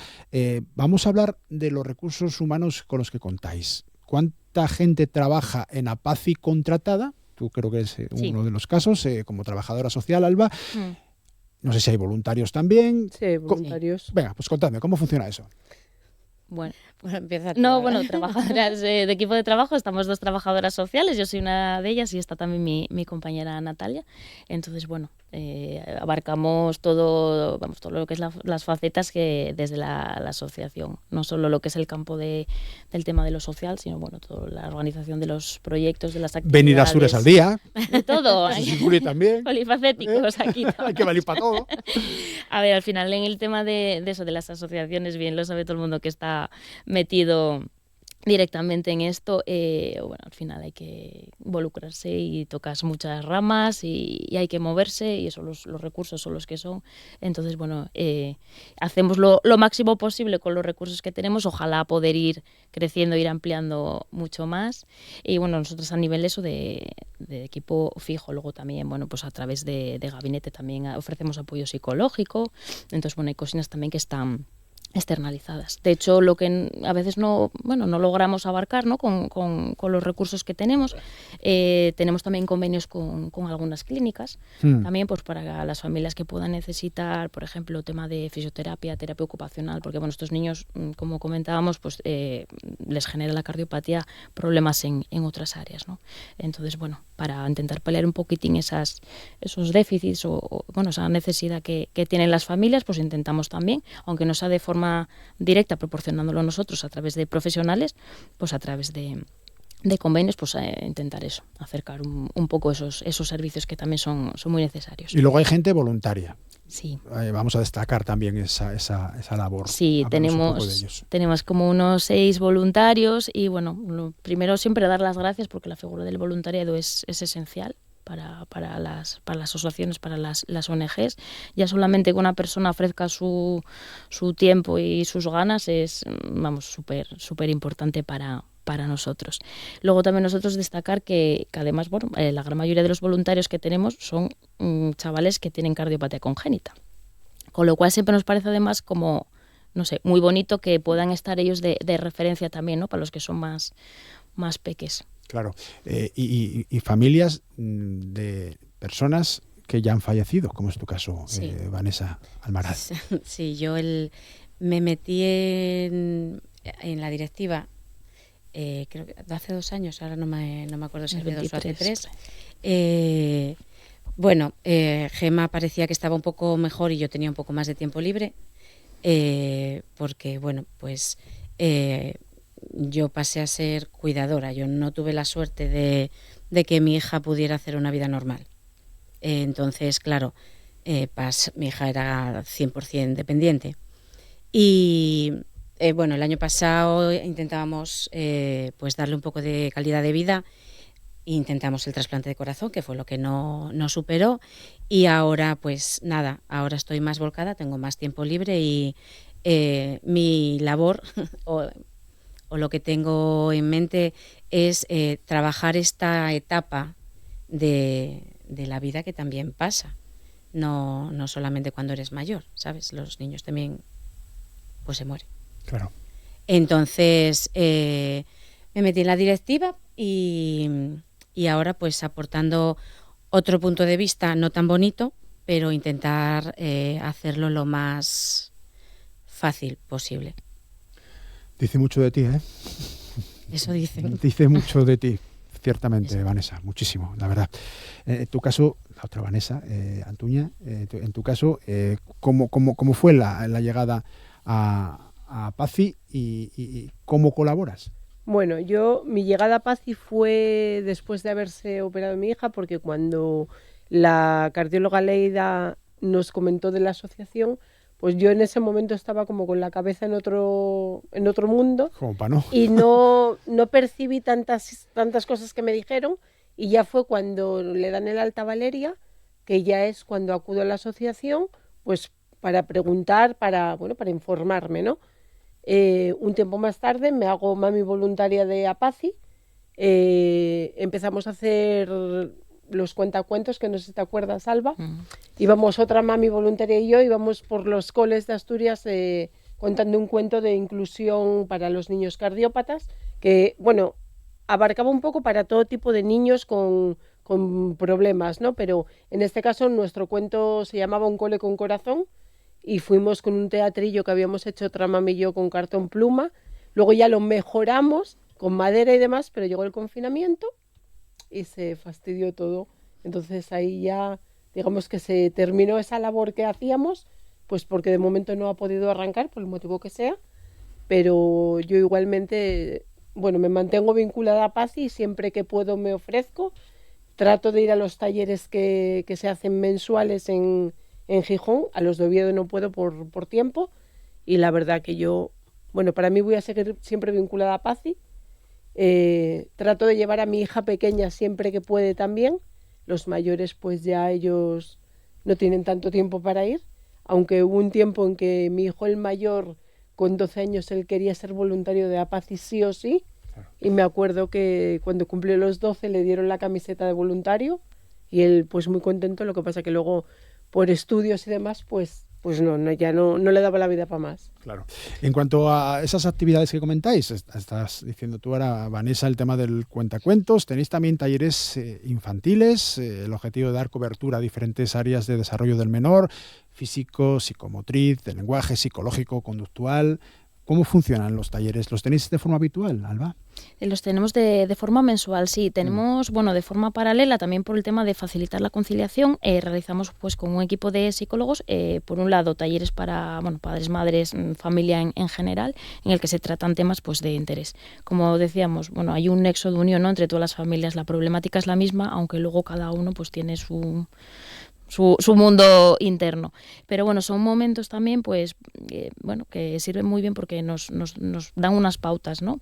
Vamos a hablar de los recursos humanos con los que contáis. ¿Cuánta gente trabaja en APACI contratada? Tú creo que es uno de los casos, como trabajadora social, Alba. No sé si hay voluntarios también. Sí, voluntarios. Venga, pues contadme, ¿cómo funciona eso? Bueno, Empieza tú, no, ¿vale? bueno, trabajadoras de equipo de trabajo, estamos 2 trabajadoras sociales, yo soy una de ellas y está también mi compañera Natalia. Entonces, bueno, abarcamos todo, vamos, todo lo que es las facetas que desde la asociación, no solo lo que es el campo del tema de lo social, sino bueno, toda la organización de los proyectos, de las actividades. Venir a Asturias al día. De todo. Eso se incluye también. Polifacéticos aquí. Hay que valer para todo. A ver, al final en el tema de eso, de las asociaciones, bien lo sabe todo el mundo que está metido directamente en esto, bueno, al final hay que involucrarse y tocas muchas ramas y hay que moverse y eso los recursos son los que son. Entonces, bueno, hacemos lo máximo posible con los recursos que tenemos, ojalá poder ir creciendo, ir ampliando mucho más. Y bueno, nosotros a nivel eso de equipo fijo, luego también, bueno, pues a través de gabinete también ofrecemos apoyo psicológico. Entonces, bueno, hay cocinas también que están externalizadas. De hecho, lo que a veces no logramos abarcar, ¿no? con los recursos que tenemos, tenemos también convenios con algunas clínicas, también pues para las familias que puedan necesitar, por ejemplo, tema de fisioterapia, terapia ocupacional, porque bueno, estos niños, como comentábamos, pues les genera la cardiopatía problemas en otras áreas, ¿no? Entonces, bueno, para intentar paliar un poquitín esos déficits o bueno, esa necesidad que tienen las familias, pues intentamos también, aunque no sea de forma directa proporcionándolo nosotros a través de profesionales, pues a través de convenios, pues intentar eso, acercar un poco esos servicios que también son muy necesarios. Y luego hay gente voluntaria. Sí. Vamos a destacar también esa labor. Sí, tenemos como unos 6 voluntarios y bueno, lo primero siempre dar las gracias porque la figura del voluntariado es esencial para las asociaciones, para las ONGs. Ya solamente que una persona ofrezca su tiempo y sus ganas es, vamos, súper importante para nosotros. Luego también nosotros destacar que además, bueno, la gran mayoría de los voluntarios que tenemos son chavales que tienen cardiopatía congénita. Con lo cual siempre nos parece además como, no sé, muy bonito que puedan estar ellos de referencia también, ¿no? Para los que son más peques. Claro. Y familias de personas que ya han fallecido, como es tu caso, sí. Vanessa Almaraz. Sí, yo me metí en la directiva, creo que hace 2 años, ahora no me acuerdo si hace 2 o hace 3. Bueno, Gema parecía que estaba un poco mejor y yo tenía un poco más de tiempo libre, porque, bueno, pues yo pasé a ser cuidadora. Yo no tuve la suerte de que mi hija pudiera hacer una vida normal. Entonces, claro, mi hija era 100% dependiente. Y bueno, el año pasado intentábamos pues darle un poco de calidad de vida. Intentamos el trasplante de corazón, que fue lo que no superó. Y ahora, pues nada, ahora estoy más volcada, tengo más tiempo libre y mi labor o lo que tengo en mente es trabajar esta etapa de la vida que también pasa. no solamente cuando eres mayor, ¿sabes? Los niños también pues se mueren. Claro. Entonces me metí en la directiva y ahora pues aportando otro punto de vista no tan bonito, pero intentar hacerlo lo más fácil posible. Dice mucho de ti, ¿eh? Eso dicen. Dice mucho de ti, ciertamente, Eso. Vanessa, muchísimo, la verdad. En tu caso, la otra Vanessa, Antuña, en tu caso, ¿cómo fue la llegada a PACI y cómo colaboras? Bueno, mi llegada a PACI fue después de haberse operado mi hija, porque cuando la cardióloga Leida nos comentó de la asociación, pues yo en ese momento estaba como con la cabeza en otro mundo Como para no. y no percibí tantas cosas que me dijeron, y ya fue cuando le dan el alta a Valeria, que ya es cuando acudo a la asociación, pues para preguntar, para informarme, ¿no? Un tiempo más tarde me hago mami voluntaria de APACI, empezamos a hacer los cuentacuentos, que no sé si te acuerdas, Alba. Íbamos otra mami voluntaria y yo, íbamos por los coles de Asturias contando un cuento de inclusión para los niños cardiópatas, que, bueno, abarcaba un poco para todo tipo de niños con problemas, ¿no? Pero en este caso nuestro cuento se llamaba Un cole con corazón, y fuimos con un teatrillo que habíamos hecho otra mami y yo con cartón pluma. Luego ya lo mejoramos con madera y demás, pero llegó el confinamiento y se fastidió todo. Entonces ahí ya, digamos que se terminó esa labor que hacíamos, pues porque de momento no ha podido arrancar, por el motivo que sea, pero yo igualmente, bueno, me mantengo vinculada a PACI y siempre que puedo me ofrezco. Trato de ir a los talleres que se hacen mensuales en Gijón. A los de Oviedo no puedo por tiempo, y la verdad que yo, bueno, para mí voy a seguir siempre vinculada a PACI. Trato de llevar a mi hija pequeña siempre que puede también. Los mayores pues ya ellos no tienen tanto tiempo para ir, aunque hubo un tiempo en que mi hijo el mayor, con 12 años, él quería ser voluntario de APACI sí o sí, y me acuerdo que cuando cumplió los 12 le dieron la camiseta de voluntario y él pues muy contento. Lo que pasa que luego por estudios y demás pues ya no le daba la vida para más. Claro. En cuanto a esas actividades que comentáis, estás diciendo tú ahora, Vanessa, el tema del cuentacuentos. Tenéis también talleres infantiles, el objetivo de dar cobertura a diferentes áreas de desarrollo del menor, físico, psicomotriz, de lenguaje, psicológico, conductual. ¿Cómo funcionan los talleres? ¿Los tenéis de forma habitual, Alba? Los tenemos de forma mensual, sí. Tenemos, bueno, de forma paralela, también por el tema de facilitar la conciliación, realizamos pues con un equipo de psicólogos, por un lado, talleres para, bueno, padres, madres, familia en general, en el que se tratan temas pues de interés. Como decíamos, bueno, hay un nexo de unión, ¿no?, entre todas las familias. La problemática es la misma, aunque luego cada uno pues tiene su mundo interno. Pero bueno, son momentos también pues bueno, que sirven muy bien porque nos dan unas pautas, ¿no?,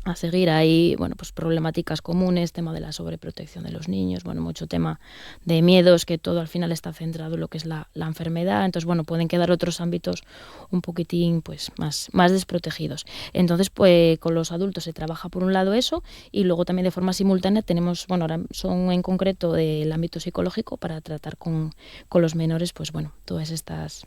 a seguir. Ahí, bueno, pues problemáticas comunes, tema de la sobreprotección de los niños, bueno, mucho tema de miedos, que todo al final está centrado en lo que es la enfermedad. Entonces, bueno, pueden quedar otros ámbitos un poquitín pues más desprotegidos. Entonces, pues con los adultos se trabaja por un lado eso, y luego también de forma simultánea tenemos, bueno, ahora son en concreto del ámbito psicológico para tratar con los menores, pues bueno, todas estas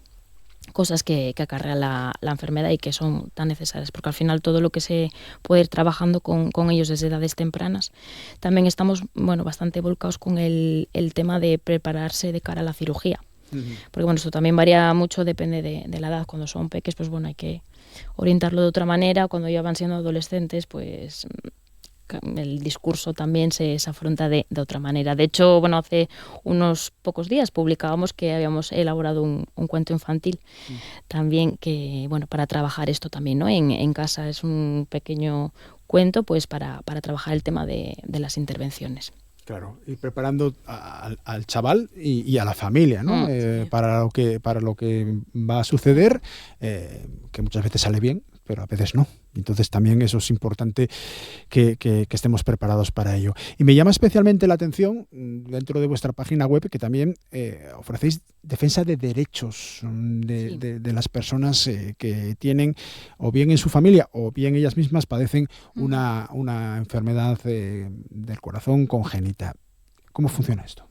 cosas que acarrea la enfermedad y que son tan necesarias, porque al final todo lo que se puede ir trabajando con ellos desde edades tempranas. También estamos, bueno, bastante volcados con el tema de prepararse de cara a la cirugía, porque bueno, esto también varía mucho, depende de la edad. Cuando son peques, pues bueno, hay que orientarlo de otra manera. Cuando ya van siendo adolescentes, pues el discurso también se afronta de otra manera. De hecho, bueno, hace unos pocos días publicábamos que habíamos elaborado un cuento infantil también, que bueno, para trabajar esto también, ¿no?, en casa. Es un pequeño cuento pues para trabajar el tema de las intervenciones. Claro, ir preparando al chaval y a la familia, ¿no? Sí. Para lo que va a suceder, que muchas veces sale bien, pero a veces no. Entonces también eso es importante que estemos preparados para ello. Y me llama especialmente la atención, dentro de vuestra página web, que también ofrecéis defensa de derechos de las personas que tienen, o bien en su familia, o bien ellas mismas padecen una enfermedad del corazón congénita. ¿Cómo funciona esto?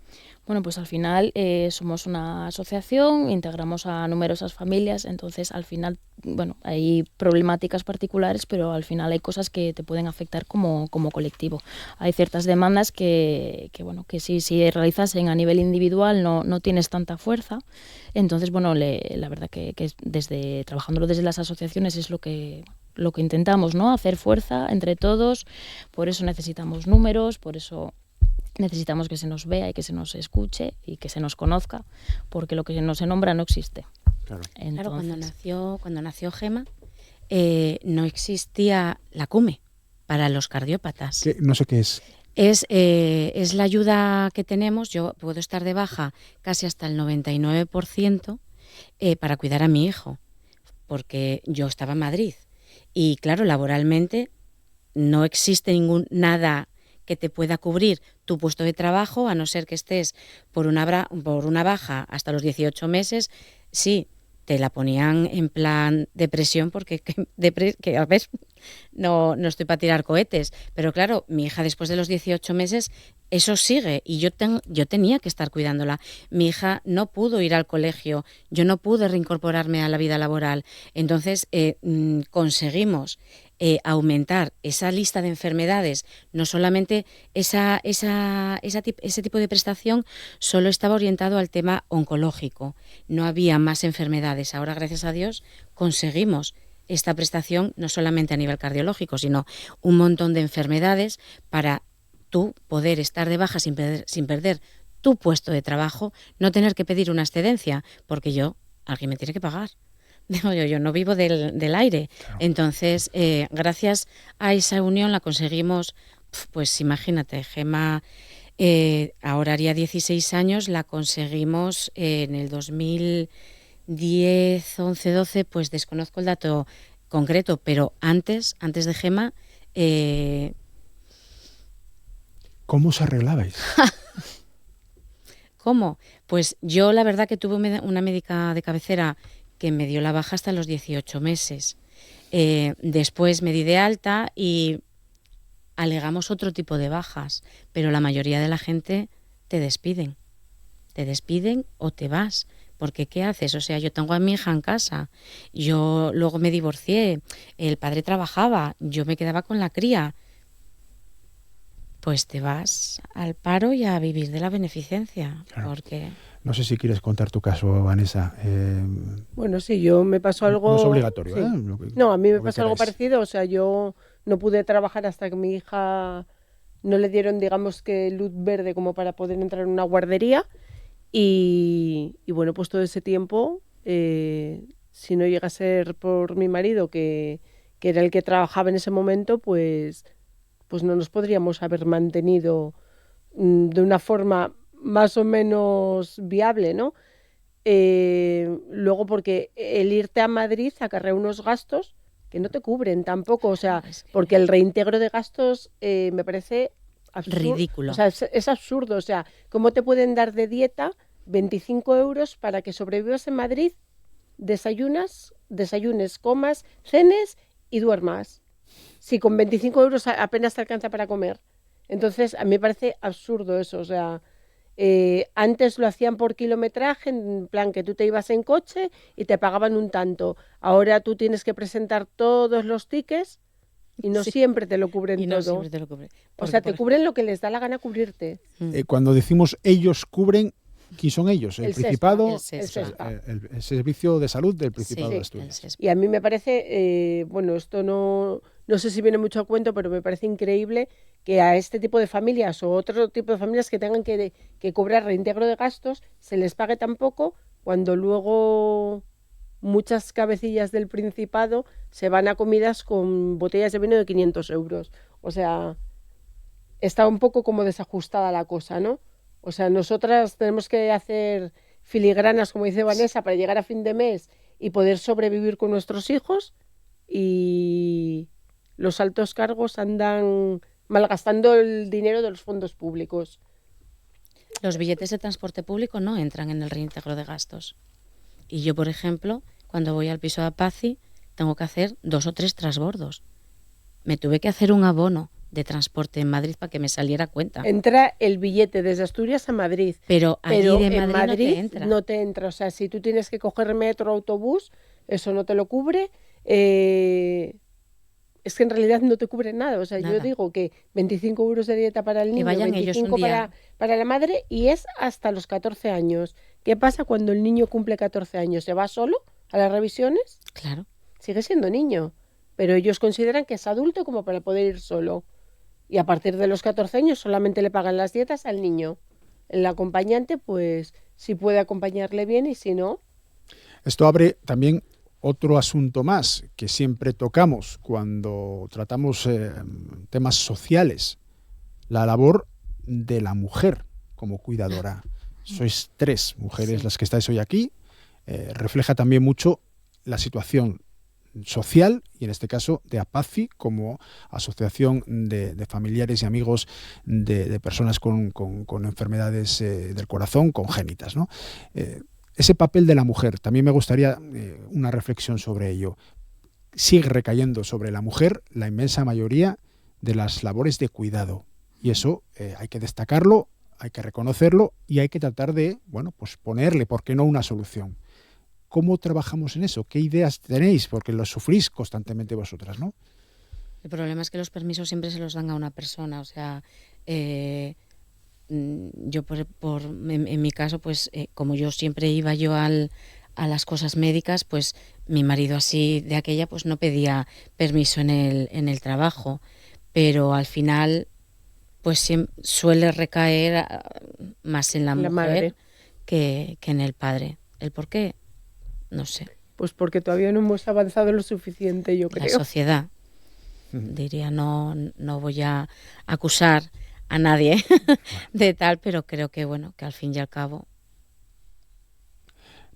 Bueno, pues al final somos una asociación, integramos a numerosas familias, entonces al final, bueno, hay problemáticas particulares, pero al final hay cosas que te pueden afectar como colectivo. Hay ciertas demandas que si realizasen a nivel individual no tienes tanta fuerza, entonces, bueno, la verdad que trabajándolo desde las asociaciones es lo que intentamos, ¿no? Hacer fuerza entre todos, por eso necesitamos números, por eso necesitamos que se nos vea y que se nos escuche y que se nos conozca, porque lo que no se nombra no existe. Claro. Entonces, Cuando nació Gema, no existía la CUME para los cardiópatas. No sé qué es. Es la ayuda que tenemos. Yo puedo estar de baja casi hasta el 99% para cuidar a mi hijo, porque yo estaba en Madrid. Y claro, laboralmente no existe nada que te pueda cubrir tu puesto de trabajo, a no ser que estés por una baja hasta los 18 meses. Sí, te la ponían en plan depresión, porque a ver, no estoy para tirar cohetes, pero claro, mi hija después de los 18 meses, eso sigue, y yo tenía que estar cuidándola. Mi hija no pudo ir al colegio, yo no pude reincorporarme a la vida laboral, entonces conseguimos aumentar esa lista de enfermedades. No solamente ese tipo de prestación solo estaba orientado al tema oncológico, no había más enfermedades. Ahora, gracias a Dios, conseguimos esta prestación no solamente a nivel cardiológico, sino un montón de enfermedades para tú poder estar de baja sin perder tu puesto de trabajo, no tener que pedir una excedencia, porque alguien me tiene que pagar. Yo no vivo del aire. Claro. Entonces, gracias a esa unión la conseguimos, pues imagínate, Gema ahora haría 16 años, la conseguimos en el 2010, 11, 12, pues desconozco el dato concreto, pero antes de Gema... ¿Cómo os arreglabais? ¿Cómo? Pues yo la verdad que tuve una médica de cabecera que me dio la baja hasta los 18 meses. Después me di de alta y alegamos otro tipo de bajas, pero la mayoría de la gente te despiden o te vas, porque ¿qué haces? O sea, yo tengo a mi hija en casa, yo luego me divorcié, el padre trabajaba, yo me quedaba con la cría. Pues te vas al paro y a vivir de la beneficencia, claro. Porque... No sé si quieres contar tu caso, Vanessa. Bueno, sí, yo me pasó algo... No es obligatorio, sí. ¿eh? No, a mí me pasó algo parecido. O sea, yo no pude trabajar hasta que mi hija no le dieron, digamos, que luz verde como para poder entrar en una guardería. Y bueno, pues todo ese tiempo, si no llega a ser por mi marido, que era el que trabajaba en ese momento, pues no nos podríamos haber mantenido de una forma más o menos viable, ¿no? Luego, porque el irte a Madrid acarrea unos gastos que no te cubren tampoco, o sea, porque el reintegro de gastos me parece absurdo. Ridículo. O sea, es absurdo, o sea, ¿cómo te pueden dar de dieta 25 euros para que sobrevivas en Madrid, desayunes, comas, cenes y duermas? Si con 25 euros apenas te alcanza para comer. Entonces, a mí me parece absurdo eso, o sea... antes lo hacían por kilometraje, en plan que tú te ibas en coche y te pagaban un tanto. Ahora tú tienes que presentar todos los tickets y no siempre te lo cubren todo. Siempre te lo cubren. O sea, te cubren lo que les da la gana cubrirte. Cuando decimos ellos cubren, ¿quién son ellos? El Principado, el Servicio de Salud del Principado de Asturias. Y a mí me parece, bueno, esto no sé si viene mucho a cuento, pero me parece increíble que a este tipo de familias o otro tipo de familias que tengan que cobrar reintegro de gastos se les pague tan poco, cuando luego muchas cabecillas del Principado se van a comidas con botellas de vino de 500 euros. O sea, está un poco como desajustada la cosa, ¿no? O sea, nosotras tenemos que hacer filigranas, como dice Vanessa, para llegar a fin de mes y poder sobrevivir con nuestros hijos, y los altos cargos andan malgastando el dinero de los fondos públicos. Los billetes de transporte público no entran en el reintegro de gastos. Y yo, por ejemplo, cuando voy al piso de Apaci, tengo que hacer 2 o 3 transbordos. Me tuve que hacer un abono de transporte en Madrid para que me saliera a cuenta. Entra el billete desde Asturias a Madrid. Pero allí Pero de en Madrid Madrid no te entra. O sea, si tú tienes que coger metro o autobús, eso no te lo cubre. Es que en realidad no te cubre nada. O sea, Nada. yo digo que 25 euros de dieta para el Que niño, vayan ellos 25 un día. para la madre, y es hasta los 14 años. ¿Qué pasa cuando el niño cumple 14 años? ¿Se va solo a las revisiones? Claro. Sigue siendo niño, pero ellos consideran que es adulto como para poder ir solo. Y a partir de los 14 años solamente le pagan las dietas al niño. El acompañante, pues, si puede acompañarle bien, y si no... Esto abre también otro asunto más que siempre tocamos cuando tratamos temas sociales, la labor de la mujer como cuidadora. Sois 3 mujeres las que estáis hoy aquí. Refleja también mucho la situación social y en este caso de APACI como asociación de familiares y amigos de personas con enfermedades del corazón congénitas, ¿no? Ese papel de la mujer, también me gustaría una reflexión sobre ello. Sigue recayendo sobre la mujer la inmensa mayoría de las labores de cuidado y eso hay que destacarlo, hay que reconocerlo y hay que tratar de, bueno, pues ponerle, ¿por qué no?, una solución. ¿Cómo trabajamos en eso? ¿Qué ideas tenéis? Porque lo sufrís constantemente vosotras, ¿no? El problema es que los permisos siempre se los dan a una persona, o sea, yo en mi caso, pues como yo siempre iba yo a las cosas médicas, pues mi marido así de aquella pues no pedía permiso en el trabajo, pero al final pues suele recaer más en la mujer madre que en el padre. ¿El por qué? No sé. Pues porque todavía no hemos avanzado lo suficiente, yo creo. La sociedad, diría, no voy a acusar a nadie de tal, pero creo que, bueno, que al fin y al cabo...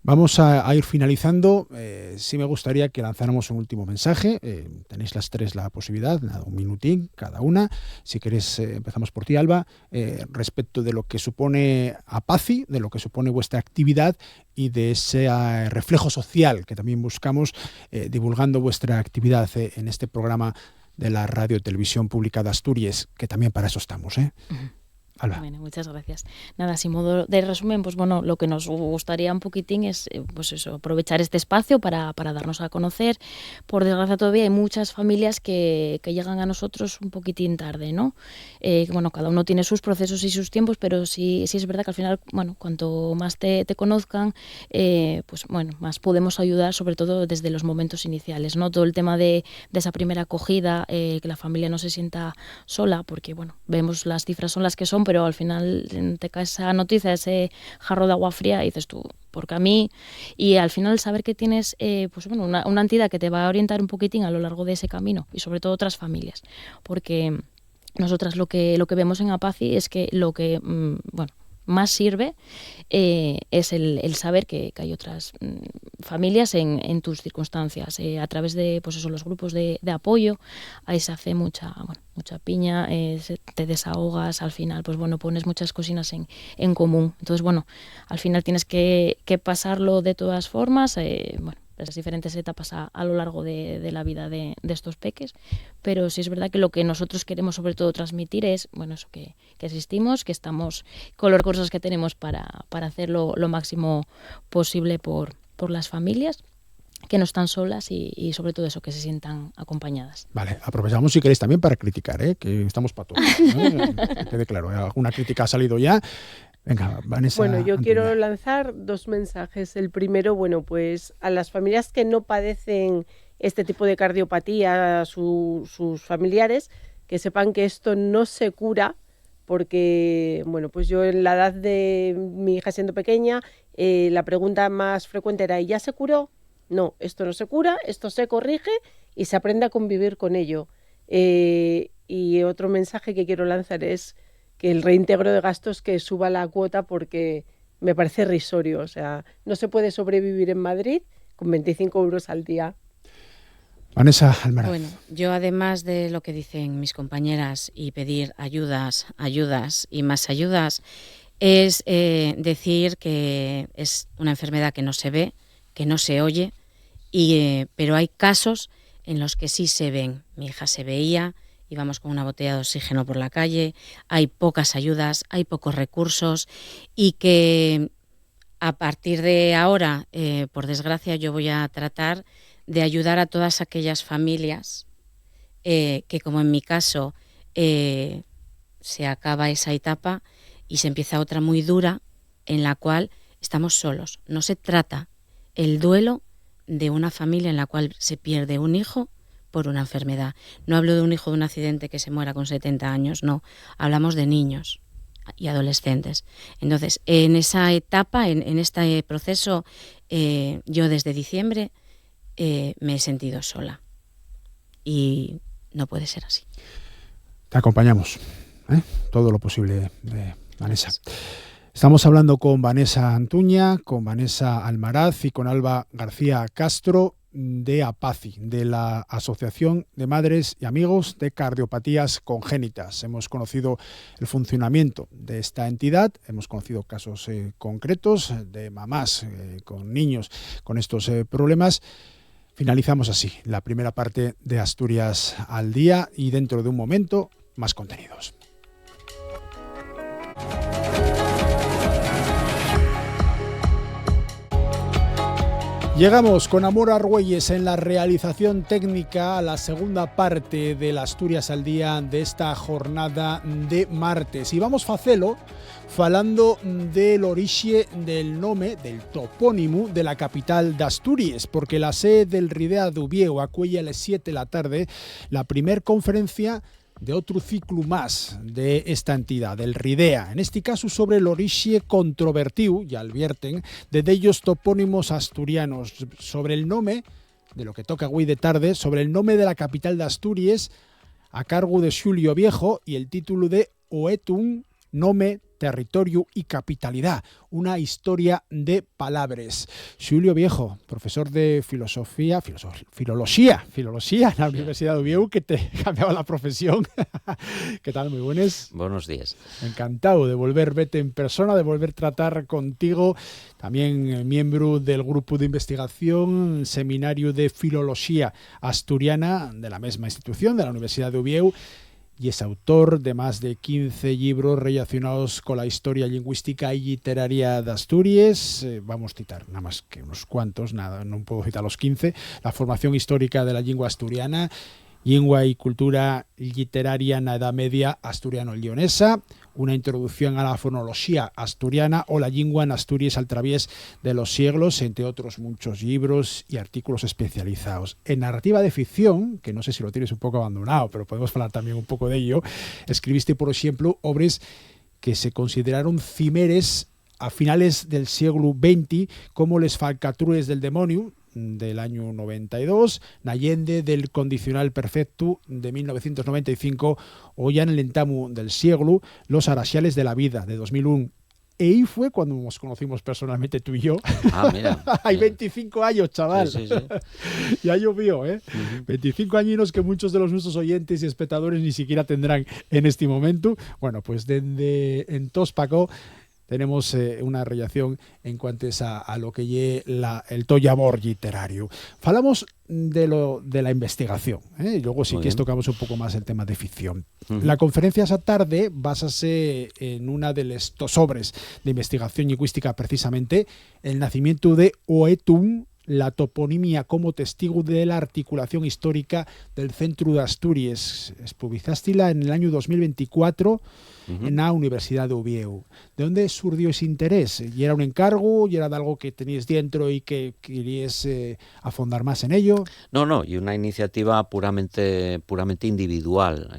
Vamos a ir finalizando. Sí me gustaría que lanzáramos un último mensaje. Tenéis las 3 la posibilidad, nada, un minutín cada una. Si queréis, empezamos por ti, Alba, respecto de lo que supone APACI, de lo que supone vuestra actividad y de ese reflejo social que también buscamos divulgando vuestra actividad en este programa de la Radio y Televisión Pública de Asturias, que también para eso estamos, ¿eh? Alba. Bueno, muchas gracias. Nada, sin modo de resumen, pues bueno, lo que nos gustaría un poquitín es pues eso, aprovechar este espacio para darnos a conocer. Por desgracia todavía hay muchas familias que llegan a nosotros un poquitín tarde, ¿no? Bueno, cada uno tiene sus procesos y sus tiempos, pero sí es verdad que al final, bueno, cuanto más te conozcan, pues bueno, más podemos ayudar, sobre todo desde los momentos iniciales, ¿no? Todo el tema de esa primera acogida, que la familia no se sienta sola, porque bueno, vemos las cifras son las que son, pero al final te cae esa noticia, ese jarro de agua fría y dices tú, porque a mí, y al final saber que tienes pues bueno, una entidad que te va a orientar un poquitín a lo largo de ese camino y sobre todo otras familias, porque nosotras lo que vemos en APACI es que lo que bueno, más sirve es el saber que hay otras familias en tus circunstancias, a través de pues eso, los grupos de apoyo. Ahí se hace mucha piña, te desahogas, al final pues bueno, pones muchas cocinas en común. Entonces bueno, al final tienes que pasarlo de todas formas, bueno, las diferentes etapas a lo largo de la vida de estos peques, pero sí es verdad que lo que nosotros queremos sobre todo transmitir es, bueno, eso, que existimos, que estamos con los recursos que tenemos para hacerlo lo máximo posible por las familias, que no están solas y sobre todo eso, que se sientan acompañadas. Vale, aprovechamos si queréis también para criticar, que estamos para todo, ¿no? Que quede claro, alguna crítica ha salido ya. Venga, Vanessa. Bueno, yo Antonia. quiero lanzar 2 mensajes. El primero, bueno, pues a las familias que no padecen este tipo de cardiopatía, sus familiares, que sepan que esto no se cura, porque, bueno, pues yo en la edad de mi hija siendo pequeña, la pregunta más frecuente era, ¿y ya se curó? No, esto no se cura, esto se corrige y se aprende a convivir con ello. Y otro mensaje que quiero lanzar es que el reintegro de gastos, que suba la cuota, porque me parece irrisorio. O sea, no se puede sobrevivir en Madrid con 25 euros al día. Vanessa Almaraz. Bueno, yo además de lo que dicen mis compañeras y pedir ayudas y más ayudas, es decir que es una enfermedad que no se ve, que no se oye, pero hay casos en los que sí se ven. Mi hija se veía íbamos con una botella de oxígeno por la calle, hay pocas ayudas, hay pocos recursos y que a partir de ahora, por desgracia, yo voy a tratar de ayudar a todas aquellas familias que, como en mi caso, se acaba esa etapa y se empieza otra muy dura en la cual estamos solos. No se trata el duelo de una familia en la cual se pierde un hijo por una enfermedad. No hablo de un hijo de un accidente que se muera con 70 años, no. Hablamos de niños y adolescentes. Entonces, en esa etapa, en este proceso, yo desde diciembre me he sentido sola. Y no puede ser así. Te acompañamos, todo lo posible, Vanessa. Estamos hablando con Vanessa Antuña, con Vanessa Almaraz y con Alba García Castro de APACI, de la Asociación de Madres y Amigos de Cardiopatías Congénitas. Hemos conocido el funcionamiento de esta entidad, hemos conocido casos concretos de mamás con niños con estos problemas. Finalizamos así la primera parte de Asturias al Día y dentro de un momento más contenidos. Llegamos con Amor Argüelles en la realización técnica a la segunda parte del Asturias al Día de esta jornada de martes. Y vamos facelo falando del orixe del nome, del topónimo de la capital de Asturias, porque la sede del Ridea d'Ubieu acuella a las 7 de la tarde la primer conferencia de otro ciclo más de esta entidad, del Ridea, en este caso sobre el orixe controvertido, ya advierten, de ellos topónimos asturianos, sobre el nome, de lo que toca hoy de tarde, sobre el nome de la capital de Asturias, a cargo de Xulio Viejo, y el título de Oetun, nome, territorio y capitalidad, una historia de palabras. Xulio Viejo, profesor de filología en la Universidad de Ubieu, que te cambiaba la profesión. ¿Qué tal? Muy buenas. Buenos días. Encantado de volver verte en persona, de volver a tratar contigo. También miembro del grupo de investigación, Seminario de Filología Asturiana de la misma institución, de la Universidad de Ubieu. Y es autor de más de 15 libros relacionados con la historia lingüística y literaria de Asturias. Vamos a citar nada más que unos cuantos, no puedo citar los 15. La formación histórica de la lengua asturiana, lengua y cultura literaria en la Edad Media asturiano-leonesa, una introducción a la fonología asturiana o la lengua en Asturias al través de los siglos, entre otros muchos libros y artículos especializados. En narrativa de ficción, que no sé si lo tienes un poco abandonado, pero podemos hablar también un poco de ello, escribiste, por ejemplo, obras que se consideraron cimeres a finales del siglo XX, como Les Falcatrues del Demonio, del año 92, Nallende del Condicional Perfecto de 1995 o ya en el entamo del siglo, Los Araxiales de la Vida de 2001. Y ahí fue cuando nos conocimos personalmente tú y yo. Ah, mira. Hay 25 años, chaval. Sí. Ya llovió, ¿eh? 25 añinos que muchos de los nuestros oyentes y espectadores ni siquiera tendrán en este momento. Bueno, pues desde en Tospaco tenemos una relación en cuanto a lo que lle el tollabor literario. Falamos de la investigación, y luego sí que tocamos un poco más el tema de ficción. La conferencia esa tarde básase en una de las sobres de investigación lingüística, precisamente el nacimiento de Oetun, la toponimia como testigo de la articulación histórica del centro de Asturias. Publicasteila en el año 2024 en la Universidad de Ubieu. ¿De dónde surgió ese interés? ¿Y era un encargo? ¿Y era de algo que tenías dentro y que querías afondar más en ello? No, y una iniciativa puramente individual.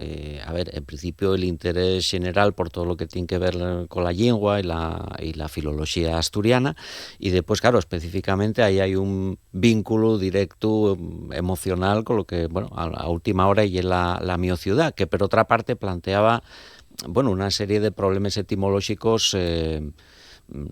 A ver, en principio el interés general por todo lo que tiene que ver con la lengua y la filología asturiana, y después, claro, específicamente ahí hay un vínculo directo emocional con lo que, bueno, a última hora y en la mi ciudad, que por otra parte planteaba, bueno, una serie de problemas etimológicos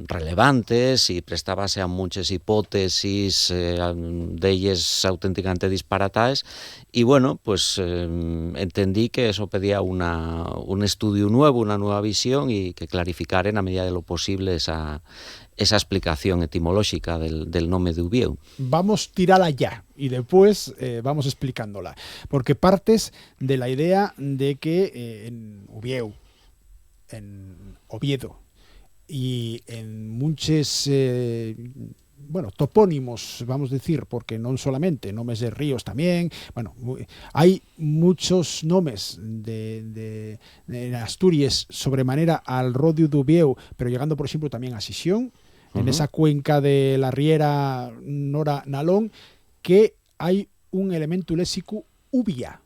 relevantes y prestábase a muchas hipótesis, d'elles auténticamente disparataes, y bueno, pues entendí que eso pedía un estudio nuevo, una nueva visión, y que clarificar en la medida de lo posible esa explicación etimológica del nombre de Ubieu. Vamos, tirala ya y después vamos explicándola, porque partes de la idea de que en Ubieu, en Oviedo y en muchos topónimos, vamos a decir, porque no solamente nombres de ríos también, hay muchos nombres de Asturias sobremanera al rodio de Ubieu, pero llegando por ejemplo también a Sisión, en esa cuenca de la Riera Nora-Nalón, que hay un elemento léxico ubia,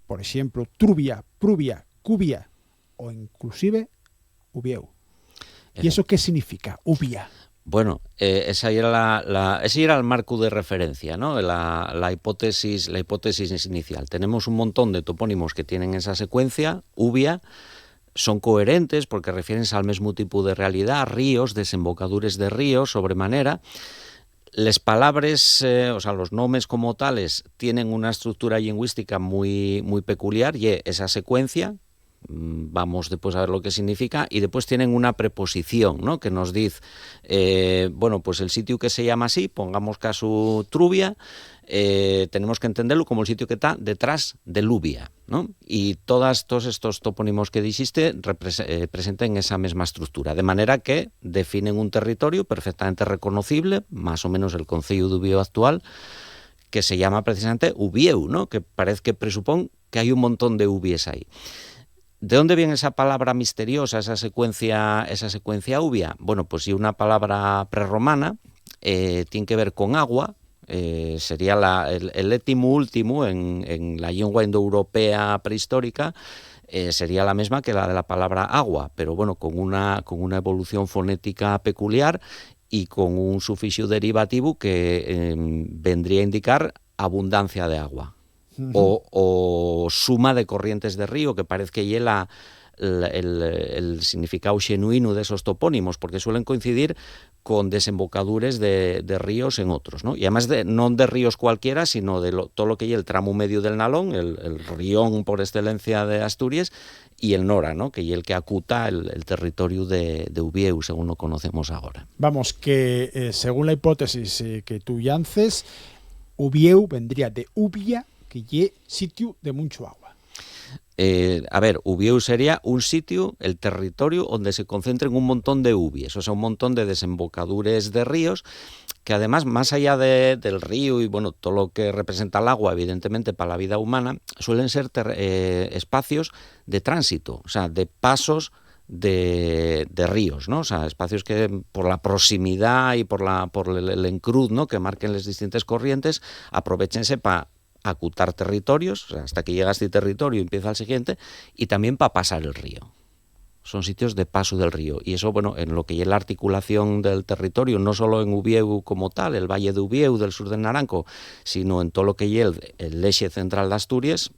por ejemplo, trubia, prubia, cubia o inclusive Ubieu. ¿Y eso qué significa, ubia? Bueno, ese era el marco de referencia, ¿no? La hipótesis inicial. Tenemos un montón de topónimos que tienen esa secuencia, ubia, son coherentes porque refieren al mismo tipo de realidad, ríos, desembocadures de ríos, sobremanera. Les palabras, los nombres como tales, tienen una estructura lingüística muy, muy peculiar, y esa secuencia, vamos después a ver lo que significa, y después tienen una preposición, ¿no? Que nos dice, pues el sitio que se llama así, pongamos caso Trubia, tenemos que entenderlo como el sitio que está detrás de Lubia, ¿no? Y todos estos topónimos que dijiste presentan esa misma estructura, de manera que definen un territorio perfectamente reconocible, más o menos el concello de Ubieu actual, que se llama precisamente Ubieu, ¿no? Que parece que presupone que hay un montón de ubies ahí. ¿De dónde viene esa palabra misteriosa, esa secuencia ubia? Bueno, pues si una palabra prerromana tiene que ver con agua, sería el étimo último en la lengua indoeuropea prehistórica, sería la misma que la de la palabra agua, pero bueno, con una evolución fonética peculiar y con un sufijo derivativo que vendría a indicar abundancia de agua. O suma de corrientes de río, que parece que lleva el significado genuino de esos topónimos, porque suelen coincidir con desembocadures de ríos en otros, ¿no? Y además no de ríos cualquiera, sino de todo lo que lleva el tramo medio del Nalón, el rión por excelencia de Asturias, y el Nora, ¿no? Que es el que acuta el territorio de Ubieu, según lo conocemos ahora. Vamos, que según la hipótesis que tú llances, Ubieu vendría de ubia, que es sitio de mucho agua. Ubieu sería un sitio, el territorio donde se concentran un montón de ubies, o sea, un montón de desembocadures de ríos, que además, más allá del río y bueno, todo lo que representa el agua, evidentemente, para la vida humana, suelen ser espacios de tránsito, o sea, de pasos de ríos, ¿no? O sea, espacios que por la proximidad y por el encruz, ¿no?, que marquen las distintas corrientes, aprovechense para acutar territorios, o sea, hasta que llega a este territorio empieza el siguiente, y también para pasar el río. Son sitios de paso del río, y eso, bueno, en lo que es la articulación del territorio, no solo en Ubieu como tal, el valle de Ubieu del sur del Naranco, sino en todo lo que es el eje central de Asturias,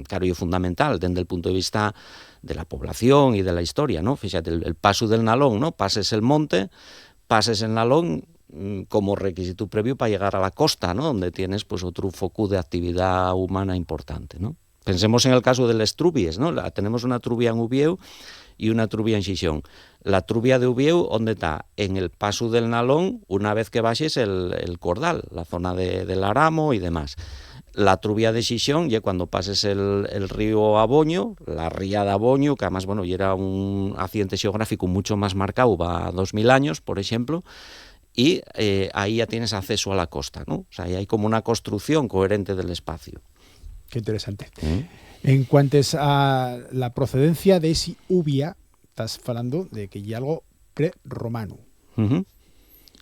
claro, y es fundamental desde el punto de vista de la población y de la historia, ¿no? Fíjate, el paso del Nalón, ¿no? Pases el monte, pases el Nalón, como requisito previo para llegar a la costa, ¿no?, donde tienes pues otro foco de actividad humana importante, ¿no? Pensemos en el caso de las trubias, ¿no? Tenemos una trubia en Ubieu y una trubia en Xixón. La trubia de Ubieu, ¿dónde está? En el paso del Nalón, una vez que bajes el Cordal, la zona del Aramo y demás. La trubia de Xixón, ya cuando pases el río Aboño, la ría de Aboño, que además, bueno, ya era un accidente geográfico mucho más marcado, va a 2000 años, por ejemplo, y ahí ya tienes acceso a la costa, ¿no? O sea, ahí hay como una construcción coherente del espacio. Qué interesante. En cuanto a la procedencia de ese ubia, estás hablando de que hay algo prerromano,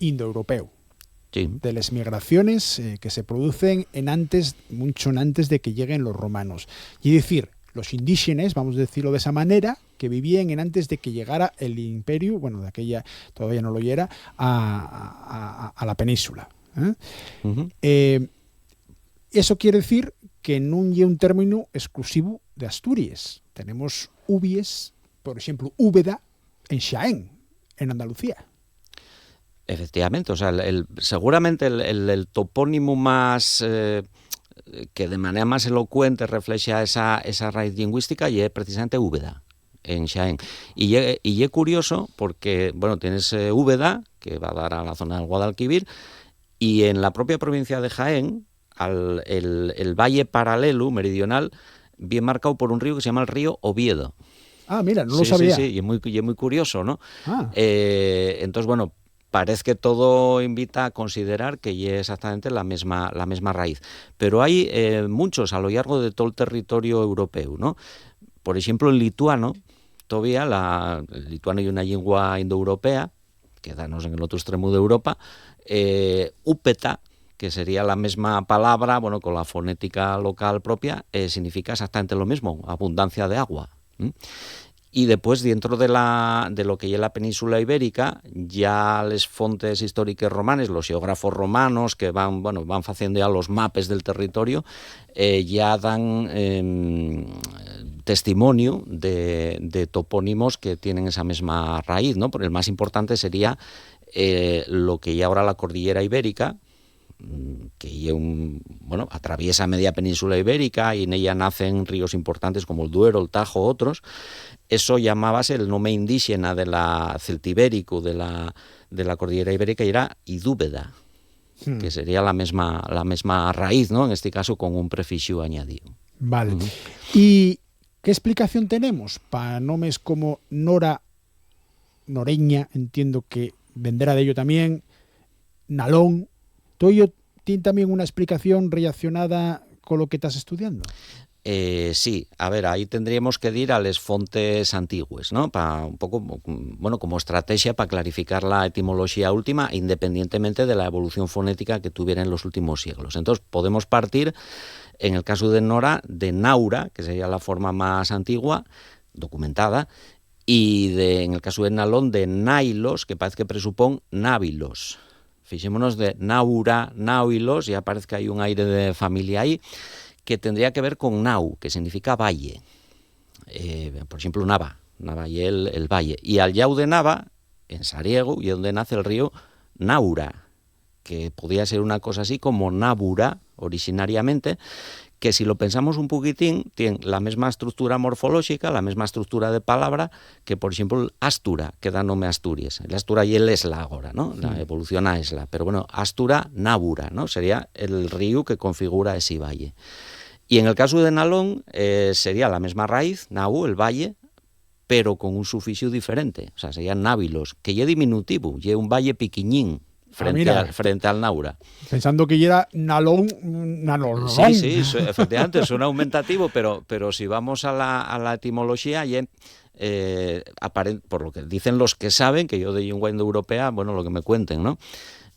indoeuropeo, sí, de las migraciones que se producen mucho antes de que lleguen los romanos. Y decir, los indígenas, vamos a decirlo de esa manera, que vivían antes de que llegara el imperio, bueno, de aquella todavía no lo era, a la península. Eso quiere decir que no es un término exclusivo de Asturias. Tenemos ubies, por ejemplo, Úbeda, en Xaén, en Andalucía. Efectivamente, o sea, seguramente el topónimo más que de manera más elocuente refleja esa raíz lingüística y es precisamente Úbeda, en Xaén. Y es curioso porque, bueno, tienes Úbeda, que va a dar a la zona del Guadalquivir, y en la propia provincia de Jaén, el valle paralelo, meridional, bien marcado por un río que se llama el río Oviedo. Ah, mira, no lo sabía. Sí, y es muy curioso, ¿no? Ah. Entonces, bueno, parece que todo invita a considerar que es exactamente la misma raíz. Pero hay muchos a lo largo de todo el territorio europeo, ¿no? Por ejemplo, el lituano, todavía el lituano es una lengua indoeuropea, quedanos en el otro extremo de Europa, úpeta, que sería la misma palabra, bueno, con la fonética local propia, significa exactamente lo mismo, abundancia de agua. Y después, dentro de lo que es la península ibérica, ya las fuentes históricas romanas, los geógrafos romanos que van haciendo ya los mapes del territorio, ya dan testimonio de topónimos que tienen esa misma raíz, ¿no? Pero el más importante sería lo que ya ahora la cordillera ibérica, que atraviesa media península ibérica y en ella nacen ríos importantes como el Duero, el Tajo, otros. Eso llamábase el nombre indígena de la celtibérico de la cordillera ibérica y era Idúbeda, que sería la misma raíz, ¿no? En este caso con un prefijo añadido. Vale. ¿Y qué explicación tenemos para nombres como Nora, Noreña, entiendo que vendrá de ello también, Nalón? ¿Todo ello tiene también una explicación relacionada con lo que estás estudiando? Sí, a ver, ahí tendríamos que ir a las fuentes antiguas, ¿no? Para un poco, bueno, como estrategia para clarificar la etimología última, independientemente de la evolución fonética que tuviera en los últimos siglos. Entonces, podemos partir, en el caso de Nora, de Naura, que sería la forma más antigua, documentada, y en el caso de Nalón, de Nailos, que parece que presupone Nábilos. Fijémonos de Naura, Náuilos, ya parece que hay un aire de familia ahí, que tendría que ver con Nau, que significa valle. Por ejemplo, Nava y el valle. Y al llau de Nava, en Sariego, y donde nace el río Naura, que podía ser una cosa así como Nábura, originariamente, que si lo pensamos un poquitín, tiene la misma estructura morfológica, la misma estructura de palabra que, por ejemplo, Astura, que da nombre a Asturias. El Astura y el Esla ahora, ¿no? La evolución a Esla. Pero bueno, Astura, Nábura, ¿no? Sería el río que configura ese valle. Y en el caso de Nalón sería la misma raíz, Nau, el valle, pero con un sufijo diferente. O sea, sería Nábilos, que ya es diminutivo, ya es un valle piquiñín frente al Naura. Pensando que ya era Nalón. Sí, efectivamente, suena aumentativo, pero si vamos a la etimología, ya por lo que dicen los que saben, que yo de lengua indoeuropea, bueno, lo que me cuenten, ¿no?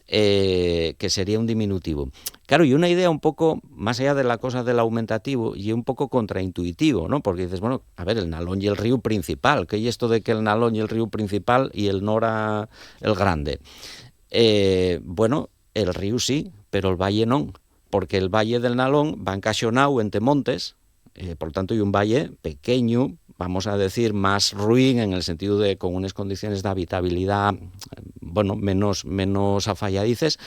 Que sería un diminutivo. Claro, y una idea un poco, más allá de la cosa del aumentativo, y un poco contraintuitivo, ¿no? Porque dices, bueno, a ver, el Nalón y el río principal, ¿qué hay esto de que el Nalón y el río principal y el Nora el grande? Bueno, el río sí, pero el valle no, porque el valle del Nalón va encaixonado entre montes, por lo tanto hay un valle pequeño, vamos a decir más ruin en el sentido de con unas condiciones de habitabilidad, bueno, menos afalladices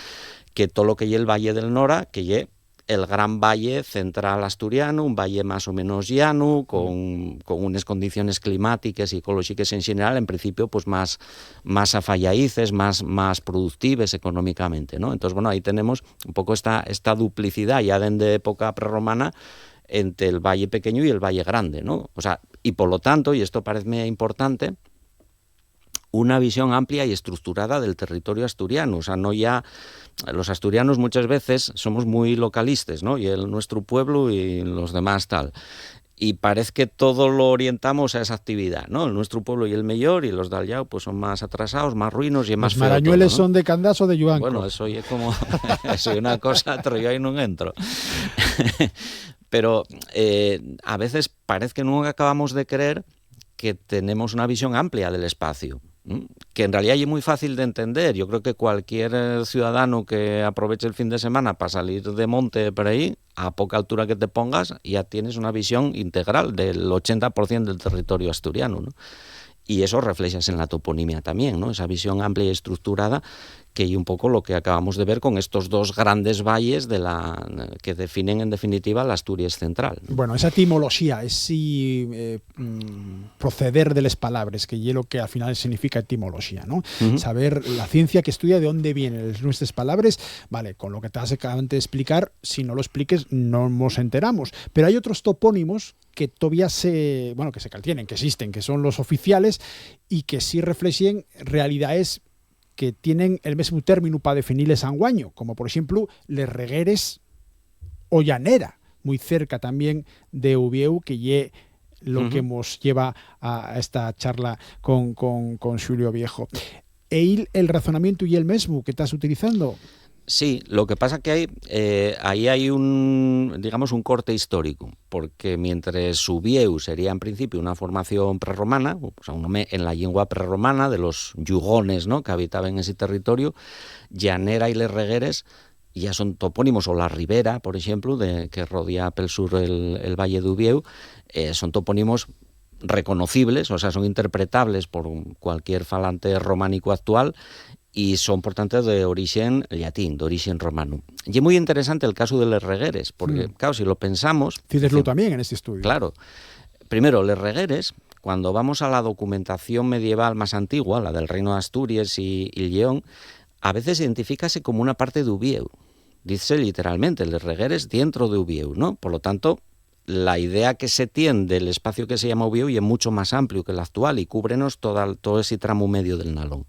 que todo lo que es el valle del Nora, que es el gran valle central asturiano, un valle más o menos llano, con unas condiciones climáticas y ecológicas en general, en principio, pues más afalladices, más productivas económicamente, ¿no? Entonces, bueno, ahí tenemos un poco esta duplicidad ya desde época prerromana entre el valle pequeño y el valle grande, ¿no? O sea, y por lo tanto, y esto parece importante, una visión amplia y estructurada del territorio asturiano. O sea, no ya... Los asturianos muchas veces somos muy localistas, ¿no? Y nuestro pueblo y los demás tal. Y parece que todo lo orientamos a esa actividad, ¿no? El nuestro pueblo y el mayor, y los de Alllao pues son más atrasados, más ruinos y más feos. Los marañueles son de Candás o de Yuanco. Bueno, eso es como... eso es una cosa, pero yo ahí no entro. Pero a veces parece que nunca acabamos de creer que tenemos una visión amplia del espacio, que en realidad es muy fácil de entender. Yo creo que cualquier ciudadano que aproveche el fin de semana para salir de monte por ahí, a poca altura que te pongas, ya tienes una visión integral del 80% del territorio asturiano, ¿no? Y eso refleja en la toponimia también, ¿no? Esa visión amplia y estructurada que hay un poco lo que acabamos de ver con estos dos grandes valles que definen en definitiva la Asturias central. Bueno, esa etimología, ese proceder de las palabras, que es lo que al final significa etimología, ¿no? Saber la ciencia que estudia de dónde vienen nuestras palabras, vale, con lo que te has acabado de explicar, si no lo expliques no nos enteramos. Pero hay otros topónimos que todavía que se caltienen, que existen, que son los oficiales y que sí reflejen realidades que tienen el mismo término para definirles anguaño, como por ejemplo les Regueres o Llanera, muy cerca también de Ubieu, que es lo que nos lleva a esta charla con Xulio Viejo. ¿El razonamiento y el mismo que estás utilizando? Sí, lo que pasa que ahí hay un corte histórico, porque mientras Ubieu sería en principio una formación prerromana, o sea, un nombre en la lengua prerromana de los yugones, ¿no?, que habitaban en ese territorio, Llanera y les Regueres ya son topónimos, o la ribera, por ejemplo, que rodea pel sur el valle de Ubieu, son topónimos reconocibles, o sea, son interpretables por cualquier falante románico actual, y son, por tanto, de origen latín, de origen romano. Y es muy interesante el caso de les Regueres, porque, claro, si lo pensamos... Cídeslo también en este estudio. Claro. Primero, les Regueres, cuando vamos a la documentación medieval más antigua, la del Reino de Asturias y León, a veces identifícase como una parte de Ubieu. Dice literalmente, les Regueres dentro de Ubieu, ¿no? Por lo tanto, la idea que se tiene del espacio que se llama Ubieu es mucho más amplio que el actual y cúbrenos todo ese tramo medio del Nalón.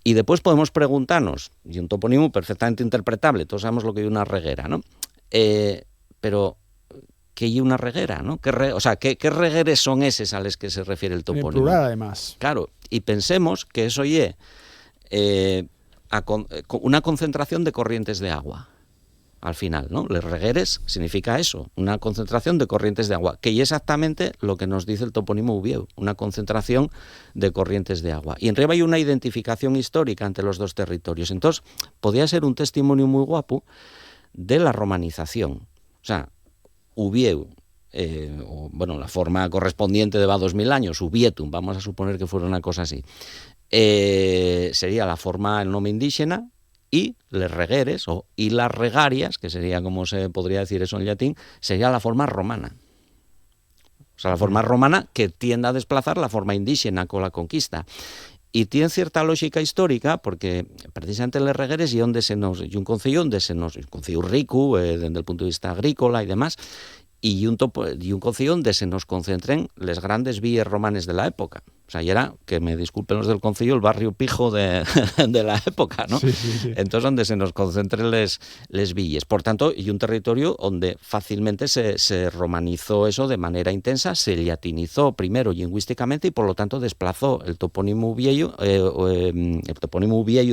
Y después podemos preguntarnos, y un topónimo perfectamente interpretable, todos sabemos lo que es una reguera, ¿no? Pero, ¿qué es una reguera, no? ¿Qué regueres son esos a los que se refiere el topónimo? En plural, además. Claro, y pensemos que eso es una concentración de corrientes de agua. Al final, ¿no? Les Regueres significa eso, una concentración de corrientes de agua, que es exactamente lo que nos dice el topónimo Ubieu, una concentración de corrientes de agua. Y en realidad hay una identificación histórica entre los dos territorios. Entonces, podría ser un testimonio muy guapo de la romanización. O sea, Ubieu, la forma correspondiente de va 2000 años, Ubietum, vamos a suponer que fuera una cosa así, sería la forma, el nombre indígena, y les Regueres, y las regarias, que sería como se podría decir eso en latín, sería la forma romana. O sea, la forma romana que tiende a desplazar la forma indígena con la conquista. Y tiene cierta lógica histórica, porque precisamente les Regueres y un concello un concello rico desde el punto de vista agrícola y demás, y un concello donde se nos concentren les grandes vías romanes de la época. O sea, y era, que me disculpen los del concello, el barrio pijo de la época, ¿no? Sí. Entonces, donde se nos concentren les villes. Por tanto, y un territorio donde fácilmente se romanizó eso de manera intensa, se latinizó primero lingüísticamente y por lo tanto desplazó el topónimo Ubieyu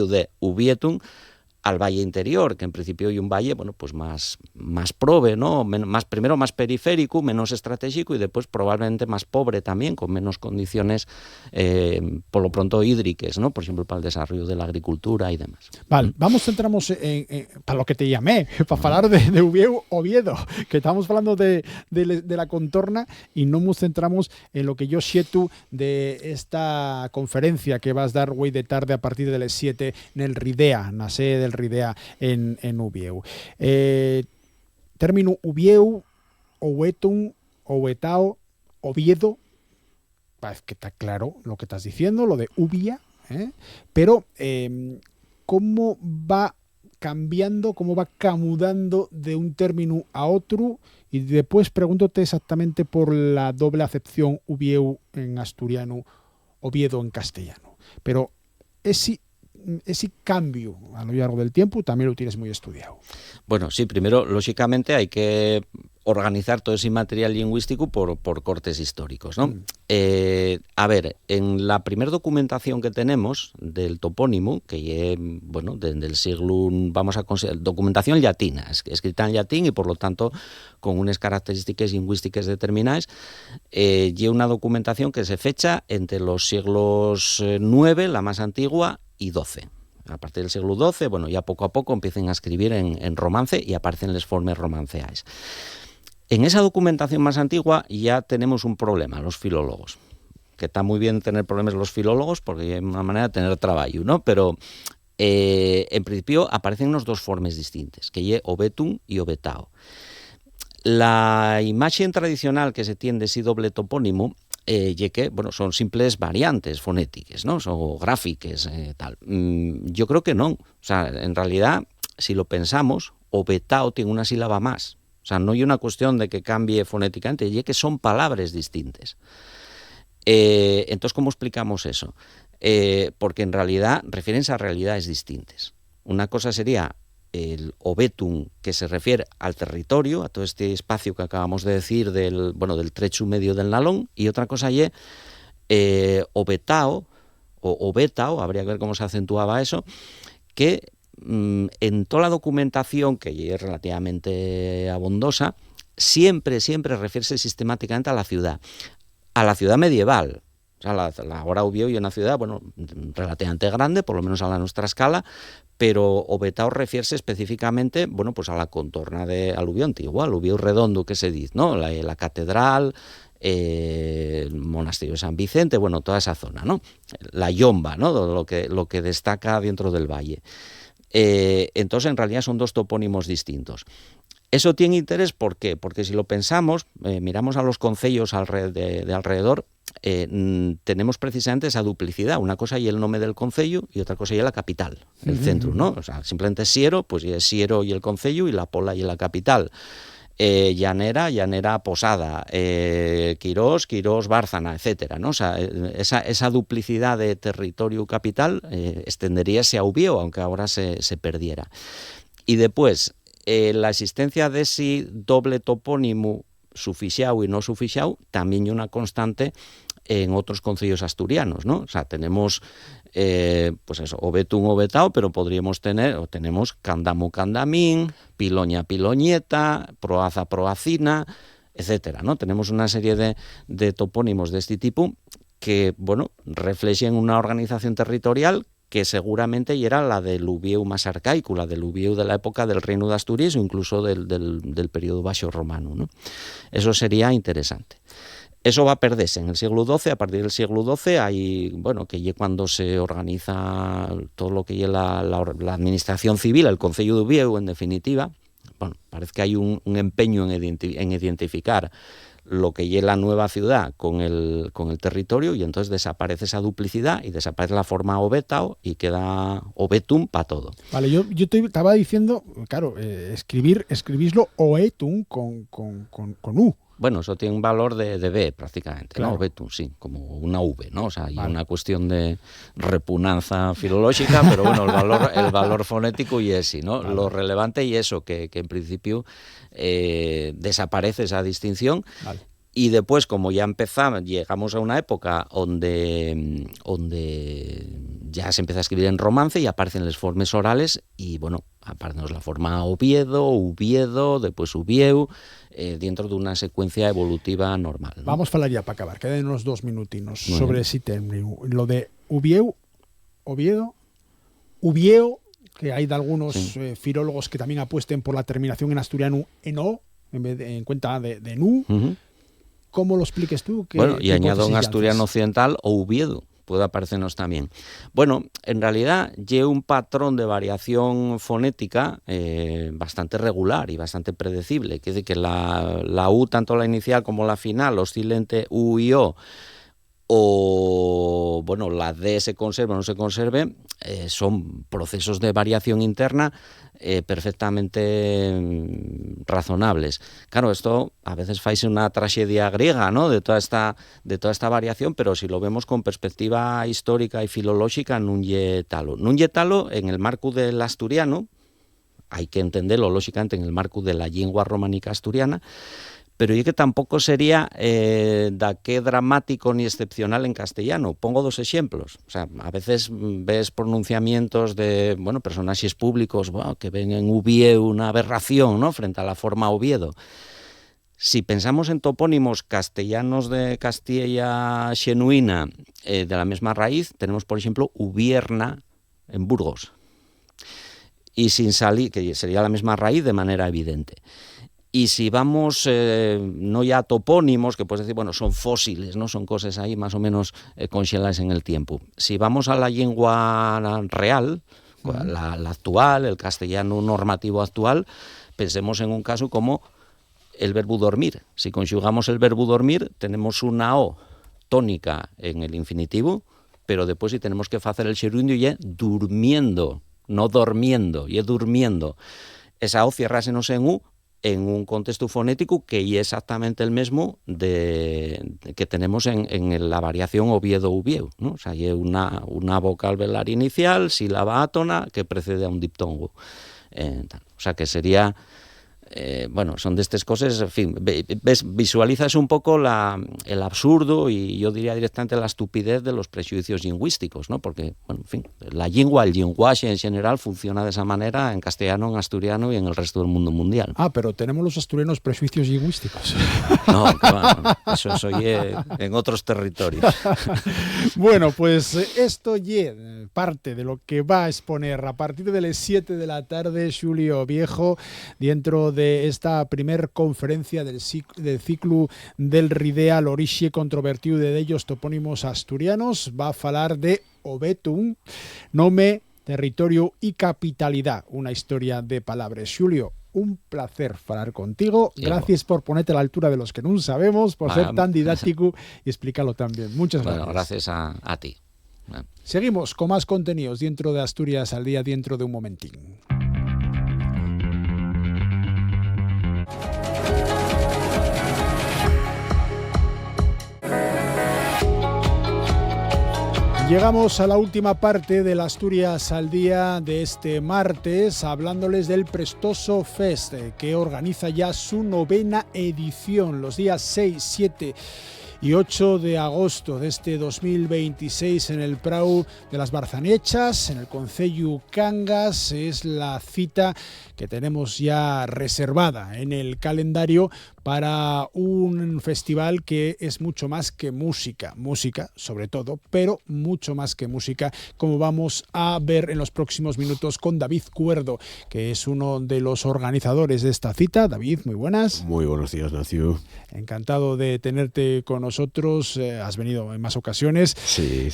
de Ubietum al valle interior, que en principio hay un valle, pues más prove, ¿no? Primero más periférico, menos estratégico y después probablemente más pobre también, con menos condiciones, por lo pronto hídricas, ¿no? Por ejemplo, para el desarrollo de la agricultura y demás. Vale, centramos en para lo que te llamé, para hablar de Ubieu Oviedo, que estamos hablando de la contorna y no nos centramos en lo que yo siento de esta conferencia que vas a dar hoy de tarde a partir de las 7 en el Ridea, en la sede del Ridea en Ubieu. Término Ubieu, Owetum, Owetao, Oviedo, parece que está claro lo que estás diciendo, lo de Ubia, pero ¿cómo va cambiando, cómo va camudando de un término a otro? Y después pregúntate exactamente por la doble acepción Ubieu en asturiano, Oviedo en castellano. Pero ese cambio a lo largo del tiempo también lo tienes muy estudiado. Bueno, sí, primero, lógicamente, hay que organizar todo ese material lingüístico por cortes históricos, ¿no? A ver, en la primera documentación que tenemos del topónimo, que es, desde el siglo, vamos a considerar, documentación latina, escrita en latín y por lo tanto con unas características lingüísticas determinadas, y una documentación que se fecha entre los siglos IX, la más antigua, y XII. A partir del siglo XII, ya poco a poco empiezan a escribir en romance y aparecen las formas romanceadas. En esa documentación más antigua ya tenemos un problema, los filólogos, que está muy bien tener problemas los filólogos porque es una manera de tener trabajo, ¿no? Pero en principio aparecen unas dos formas distintas, que lle o betún y o betao. La imagen tradicional que se tiene de ese doble topónimo ye que, bueno, son simples variantes fonéticas, ¿no? Son gráficas, tal. Yo creo que no. O sea, en realidad, si lo pensamos, o betao tiene una sílaba más. O sea, no hay una cuestión de que cambie fonéticamente, ye que son palabras distintas. Entonces, ¿cómo explicamos eso? Porque en realidad refieren a realidades distintas. Una cosa sería el obetum, que se refiere al territorio, a todo este espacio que acabamos de decir del trecho medio del Nalón, y otra cosa es obetao, o obetao, habría que ver cómo se acentuaba eso, que en toda la documentación, que es relativamente abundosa, siempre refiere sistemáticamente a la ciudad medieval. O sea, ahora Ubieu es una ciudad, bueno, relativamente grande, por lo menos a la nuestra escala, pero o betao refiere específicamente, bueno, pues a la contorna de Ubieu antiguo, al Ubieu redondo que se dice, ¿no? La catedral, el monasterio de San Vicente, bueno, toda esa zona, ¿no? La Yomba, ¿no? Lo que destaca dentro del valle. Entonces, en realidad son dos topónimos distintos. Eso tiene interés, ¿por qué? Porque si lo pensamos, miramos a los concellos de alrededor, tenemos precisamente esa duplicidad. Una cosa y el nombre del concello y otra cosa y la capital, el centro, ¿no? O sea, simplemente Siero, pues es Siero y el concello, y La Pola y la capital. Llanera, Posada, Quirós, Bárcena, etcétera, ¿no? O sea, esa duplicidad de territorio capital extenderíase a Ubieu, aunque ahora se perdiera. Y después, la existencia de ese doble topónimo sufixau y no sufixau también hay una constante en otros concellos asturianos, ¿no? O sea, tenemos pues eso, obetún, obetao, pero podríamos tener, o tenemos Candamu, Candamín, Piloña, Piloñeta, Proaza, Proacina, etcétera, ¿no? Tenemos una serie de topónimos de este tipo que, bueno, reflejan una organización territorial que seguramente era la del Ubieu más arcaico, la del Ubieu de la época del Reino de Asturias o incluso del periodo baixo romano, ¿no? Eso sería interesante. Eso va a perderse en el siglo XII. A partir del siglo XII hay, bueno, que es cuando se organiza todo lo que es la administración civil, el Concello de Ubieu, en definitiva. Bueno, parece que hay un empeño en identificar lo que es la nueva ciudad con el territorio, y entonces desaparece esa duplicidad y desaparece la forma obetao y queda obetum para todo. Vale, yo estaba diciendo, claro, escribirlo oetum con U. Bueno, eso tiene un valor de B prácticamente, claro. ¿no? Obetum, sí, como una V, ¿no? O sea, hay una cuestión de repugnanza filológica, pero bueno, el valor fonético y ese, ¿no? Vale. Lo relevante y eso, que en principio desaparece esa distinción. Vale. Y después, como ya llegamos a una época donde ya se empieza a escribir en romance y aparecen las formas orales, y bueno, aparece la forma Ubiedo, después Ubieu, dentro de una secuencia evolutiva normal, ¿no? Vamos a hablar ya para acabar, queden unos 2 minutinos sobre ese término. Lo de Ubieu, Oviedo, Ubieo, que hay de algunos filólogos que también apuesten por la terminación en asturiano en O, en cuenta de nu. Uh-huh. ¿Cómo lo expliques tú? Bueno, y añado en asturiano occidental o Ubiedo, puede aparecernos también. Bueno, en realidad lleva un patrón de variación fonética bastante regular y bastante predecible. Quiere decir que la U, tanto la inicial como la final, oscila entre U y O bueno, la D se conserve o no se conserve, son procesos de variación interna perfectamente razonables. Claro, esto a veces faise una tragedia griega, ¿no? de toda esta variación, pero si lo vemos con perspectiva histórica y filológica, nun ye talo en el marco del asturiano, hay que entenderlo lógicamente en el marco de la lengua románica asturiana, pero yo que tampoco sería da qué dramático ni excepcional en castellano. Pongo 2 ejemplos. O sea, a veces ves pronunciamientos de personajes públicos que ven en Ubieu una aberración, ¿no?, frente a la forma Oviedo. Si pensamos en topónimos castellanos de Castilla genuina de la misma raíz, tenemos, por ejemplo, Ubierna en Burgos. Y sin salir, que sería la misma raíz de manera evidente. Y si vamos, no ya topónimos, que puedes decir, bueno, son fósiles, ¿no? Son cosas ahí más o menos congeladas en el tiempo. Si vamos a la lengua real, la actual, el castellano normativo actual, pensemos en un caso como el verbo dormir. Si conjugamos el verbo dormir, tenemos una O tónica en el infinitivo, pero después si tenemos que hacer el xerundio y es durmiendo, no dormiendo, y es durmiendo. Esa O cierrásenos en U en un contexto fonético que es exactamente el mismo que tenemos en la variación Oviedo-Uvieu, ¿no? O sea, hay una vocal velar inicial, sílaba átona, que precede a un diptongo. O sea, que sería... bueno, son de estas cosas, en fin, visualizas un poco el absurdo y yo diría directamente la estupidez de los prejuicios lingüísticos, ¿no? Porque, bueno, en fin, la lengua, el lenguaje en general funciona de esa manera en castellano, en asturiano y en el resto del mundo mundial. Ah, pero tenemos los asturianos prejuicios lingüísticos. No, claro, eso se oye en otros territorios. Bueno, pues esto es parte de lo que va a exponer a partir de las 7 de la tarde Xulio Viejo dentro de esta primer conferencia del ciclo del Ridea l'orixe controvertido de ellos topónimos asturianos. Va a falar de Obetum, nome, territorio y capitalidad, una historia de palabras. Xulio, un placer falar contigo. Gracias por ponerte a la altura de los que no sabemos, por ser tan didáctico y explicarlo tan bien. Muchas gracias. Bueno, gracias a ti. Seguimos con más contenidos dentro de Asturias al Día dentro de un momentín. Llegamos a la última parte del Asturias al Día de este martes, hablándoles del Prestoso Fest, que organiza ya su 9ª edición, los días 6, 7 y 8 de agosto de este 2026 en el Prau de las Barzanechas, en el concello Cangas. Es la cita que tenemos ya reservada en el calendario para un festival que es mucho más que música sobre todo, pero mucho más que música, como vamos a ver en los próximos minutos con David Cuerdo, que es uno de los organizadores de esta cita. David, muy buenas. Muy buenos días, Nacio. Encantado de tenerte con nosotros. Has venido en más ocasiones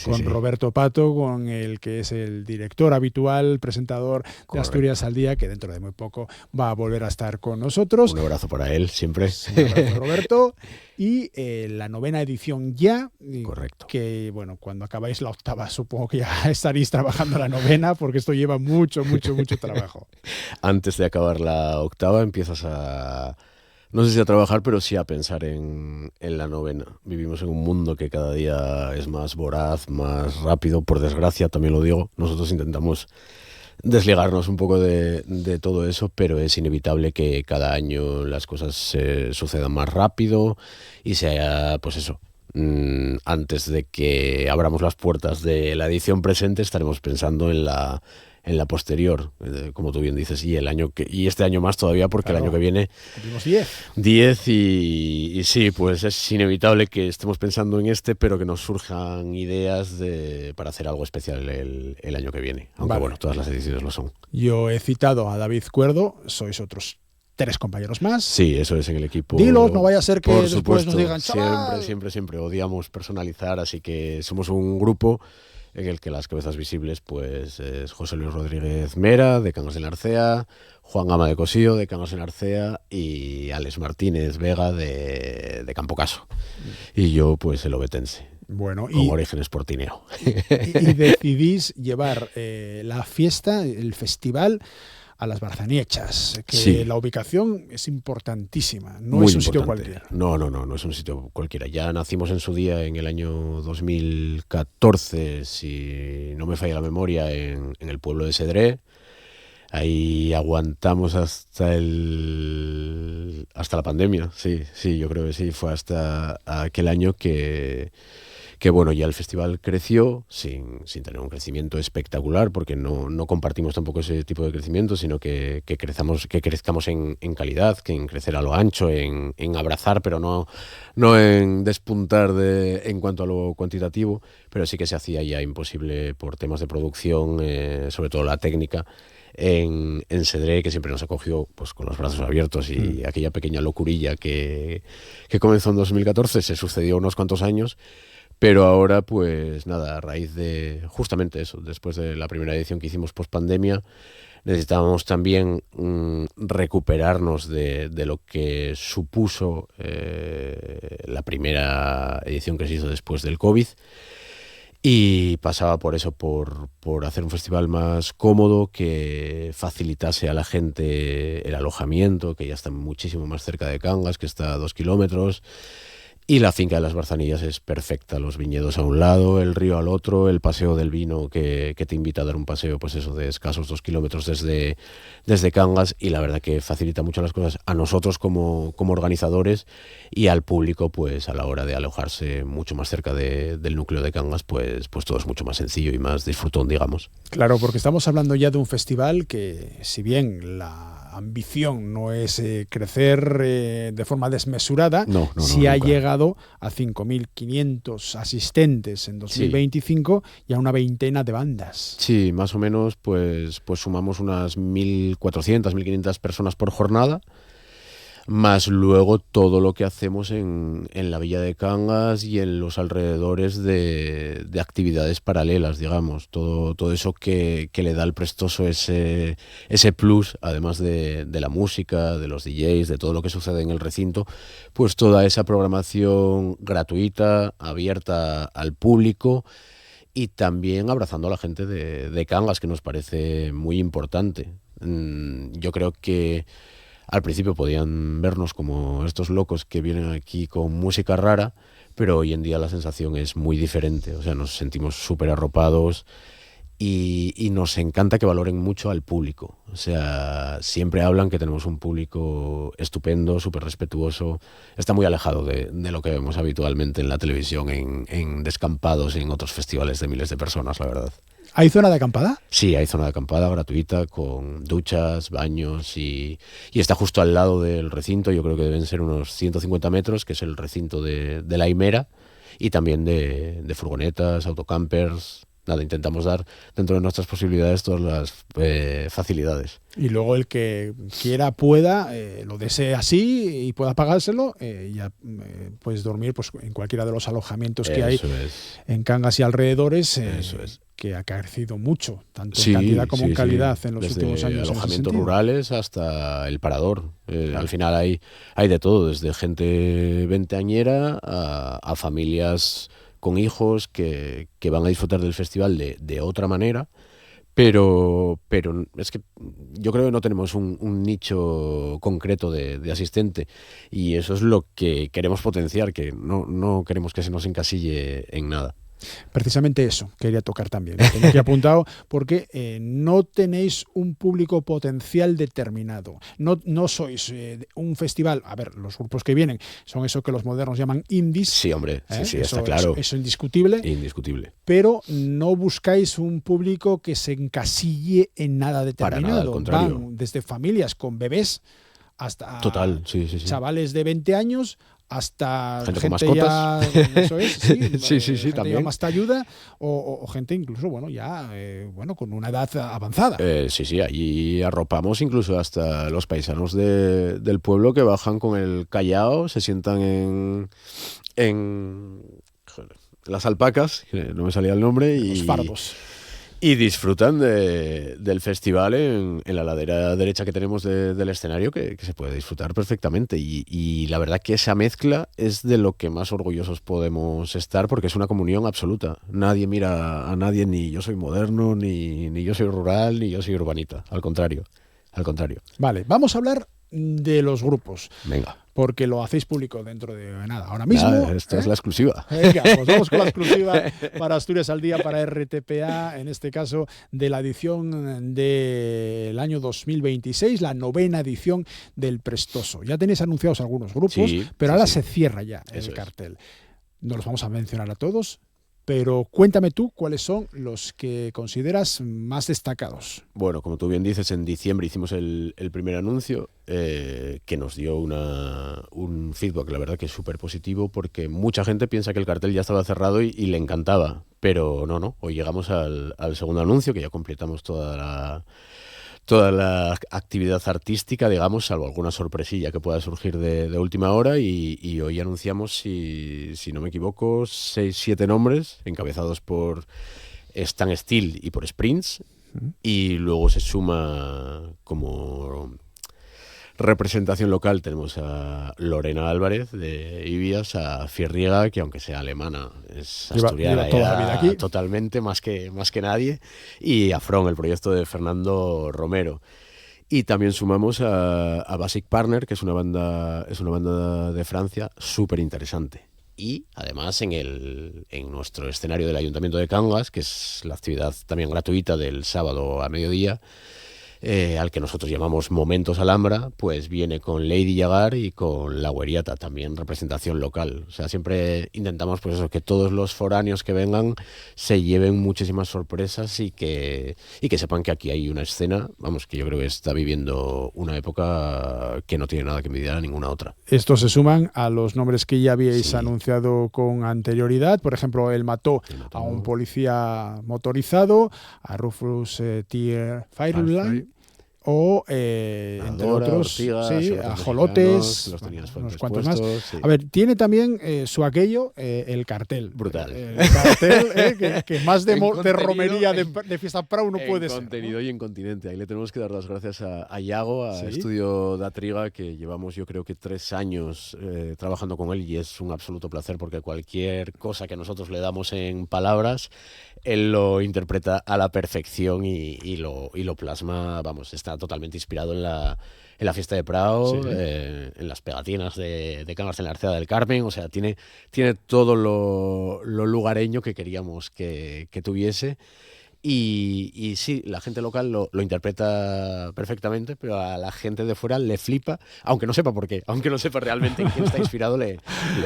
con Roberto Pato, con el que es el director habitual, presentador de Asturias al Día, que dentro de muy poco va a volver a estar con nosotros. Un abrazo para él, siempre. Un abrazo, Roberto. Y la 9ª edición ya. Correcto. Que, bueno, cuando acabáis la 8ª, supongo que ya estaréis trabajando la 9ª, porque esto lleva mucho trabajo. Antes de acabar la 8ª empiezas a... No sé si a trabajar, pero sí a pensar en la 9ª. Vivimos en un mundo que cada día es más voraz, más rápido, por desgracia, también lo digo. Nosotros intentamos desligarnos un poco de todo eso, pero es inevitable que cada año las cosas sucedan más rápido y sea, pues eso, antes de que abramos las puertas de la edición presente estaremos pensando en la posterior, como tú bien dices, y este año más todavía, porque claro, el año que viene cumplimos 10 y sí, pues es inevitable que estemos pensando en pero que nos surjan ideas para hacer algo especial el año que viene, aunque bueno, todas las ediciones lo son. Yo he citado a David Cuerdo, sois otros 3 compañeros más. Sí, eso es en el equipo. Dilos, no vaya a ser que por después supuesto, nos digan siempre odiamos personalizar, así que somos un grupo en el que las cabezas visibles pues es José Luis Rodríguez Mera, de Cangas de Narcea, Juan Gama de Cosío, de Cangas de Narcea, y Alex Martínez Vega, de Campocaso. Y yo, pues, el obetense. Bueno, con orígenes portineo. Y decidís llevar la fiesta, el festival, a las Barzanechas, que la ubicación es importantísima, no muy es un importante. Sitio cualquiera. No es un sitio cualquiera. Ya nacimos en su día, en el año 2014, si no me falla la memoria, en el pueblo de Sedré. Ahí aguantamos hasta la pandemia, sí, yo creo que sí, fue hasta aquel año que bueno, ya el festival creció sin tener un crecimiento espectacular, porque no compartimos tampoco ese tipo de crecimiento, sino que crezcamos en calidad, que en crecer a lo ancho, en abrazar, pero no en despuntar en cuanto a lo cuantitativo, pero sí que se hacía ya imposible por temas de producción, sobre todo la técnica, en Sedré, que siempre nos acogió pues con los brazos abiertos, y aquella pequeña locurilla que comenzó en 2014 se sucedió unos cuantos años. Pero ahora, pues nada, a raíz de justamente eso, después de la primera edición que hicimos post-pandemia, necesitábamos también recuperarnos de lo que supuso la primera edición que se hizo después del COVID. Y pasaba por eso, por hacer un festival más cómodo, que facilitase a la gente el alojamiento, que ya está muchísimo más cerca de Cangas, que está a 2 kilómetros. Y la finca de las Barzanillas es perfecta, los viñedos a un lado, el río al otro, el paseo del vino que te invita a dar un paseo, pues eso, de escasos 2 kilómetros desde Cangas, y la verdad que facilita mucho las cosas a nosotros como organizadores, y al público, pues a la hora de alojarse mucho más cerca del núcleo de Cangas, pues todo es mucho más sencillo y más disfrutón, digamos. Claro, porque estamos hablando ya de un festival que, si bien la ambición no es crecer de forma desmesurada, sí ha llegado a 5.500 asistentes en 2025 y a una veintena de bandas. Sí, más o menos pues sumamos unas 1.400, 1.500 personas por jornada, más luego todo lo que hacemos en la Villa de Cangas y en los alrededores de actividades paralelas, digamos, todo eso que le da al Prestoso ese plus, además de la música, de los DJs, de todo lo que sucede en el recinto, pues toda esa programación gratuita, abierta al público, y también abrazando a la gente de Cangas, que nos parece muy importante. Yo creo que al principio podían vernos como estos locos que vienen aquí con música rara, pero hoy en día la sensación es muy diferente. O sea, nos sentimos súper arropados y nos encanta que valoren mucho al público. O sea, siempre hablan que tenemos un público estupendo, súper respetuoso. Está muy alejado de lo que vemos habitualmente en la televisión, en descampados y en otros festivales de miles de personas, la verdad. ¿Hay zona de acampada? Sí, hay zona de acampada gratuita con duchas, baños y está justo al lado del recinto. Yo creo que deben ser unos 150 metros, que es el recinto de la Himera, y también de furgonetas, autocampers. Nada, intentamos dar dentro de nuestras posibilidades todas las facilidades. Y luego el que quiera, pueda, lo desee así y pueda pagárselo, ya puedes dormir pues en cualquiera de los alojamientos que hay en Cangas y alrededores. Eso es. Que ha crecido mucho, tanto en cantidad como en calidad en los últimos años. Desde alojamientos rurales hasta el parador. Al final hay de todo, desde gente veinteañera a familias con hijos que van a disfrutar del festival de otra manera, pero es que yo creo que no tenemos un nicho concreto de asistente, y eso es lo que queremos potenciar, que no queremos que se nos encasille en nada. Precisamente eso quería tocar también. Lo tengo aquí apuntado porque no tenéis un público potencial determinado. No sois un festival. A ver, los grupos que vienen son eso que los modernos llaman indies. Sí, hombre, sí, está claro. Eso indiscutible. Indiscutible. Pero no buscáis un público que se encasille en nada determinado. Para nada, al contrario. Van desde familias con bebés hasta chavales de 20 años hasta gente con mascotas. Ya, eso es, sí, sí, también. Más ayuda o gente incluso, con una edad avanzada. Sí, allí arropamos incluso hasta los paisanos del pueblo que bajan con el callao, se sientan en las alpacas, no me salía el nombre, los fardos. Y disfrutan del festival en la ladera derecha que tenemos del escenario, que se puede disfrutar perfectamente. Y la verdad que esa mezcla es de lo que más orgullosos podemos estar, porque es una comunión absoluta. Nadie mira a nadie, ni yo soy moderno, ni yo soy rural, ni yo soy urbanita. Al contrario. Vale, vamos a hablar de los grupos. Venga. Porque lo hacéis público dentro de nada. Ahora mismo. Esta es la exclusiva. Venga, pues vamos con la exclusiva para Asturias al Día, para RTPA, en este caso de la edición del año 2026, la 9ª edición del Prestoso. Ya tenéis anunciados algunos grupos, pero ahora se cierra ya el cartel. No los vamos a mencionar a todos, pero cuéntame tú cuáles son los que consideras más destacados. Bueno, como tú bien dices, en diciembre hicimos el primer anuncio que nos dio un feedback, la verdad que es súper positivo, porque mucha gente piensa que el cartel ya estaba cerrado y le encantaba, pero no. Hoy llegamos al segundo anuncio, que ya completamos toda toda la actividad artística, digamos, salvo alguna sorpresilla que pueda surgir de última hora, y hoy anunciamos, si no me equivoco, 6-7 nombres encabezados por Stan Steele y por Sprints, y luego se suma como representación local, tenemos a Lorena Álvarez de Ibias, a Fierriega, que aunque sea alemana, es asturiana, lleva toda la vida aquí. Totalmente, más que nadie, y a From, el proyecto de Fernando Romero. Y también sumamos a Basic Partner, que es una banda de Francia súper interesante. Y además en nuestro escenario del Ayuntamiento de Cangas, que es la actividad también gratuita del sábado a mediodía, al que nosotros llamamos Momentos Alhambra, pues viene con Lady Yagar y con La Gueriata, también representación local. O sea, siempre intentamos, pues eso, que todos los foráneos que vengan se lleven muchísimas sorpresas y que sepan que aquí hay una escena, vamos, que yo creo que está viviendo una época que no tiene nada que envidiar a ninguna otra. Estos se suman a los nombres que ya habíais anunciado con anterioridad. Por ejemplo, él mató a un policía motorizado, a Rufus Tier Firelight, o entre otros, Ortigas, Ajolotes, unos cuantos más. Sí. A ver, tiene también su aquello, el cartel. Brutal. El cartel, que más de romería de Fiesta Prau no puede ser. En contenido y en continente. Ahí le tenemos que dar las gracias a Iago, a ¿Sí? Estudio Datriga, que llevamos yo creo que 3 años trabajando con él, y es un absoluto placer porque cualquier cosa que nosotros le damos en palabras, él lo interpreta a la perfección y lo plasma, vamos, está totalmente inspirado en la Fiesta de Prau, Sí. en las pegatinas de Cangas en la Arceda del Carmen. O sea, tiene todo lo lugareño que queríamos que tuviese. Y sí, la gente local lo interpreta perfectamente, pero a la gente de fuera le flipa, aunque no sepa por qué, aunque no sepa realmente en quién está inspirado, le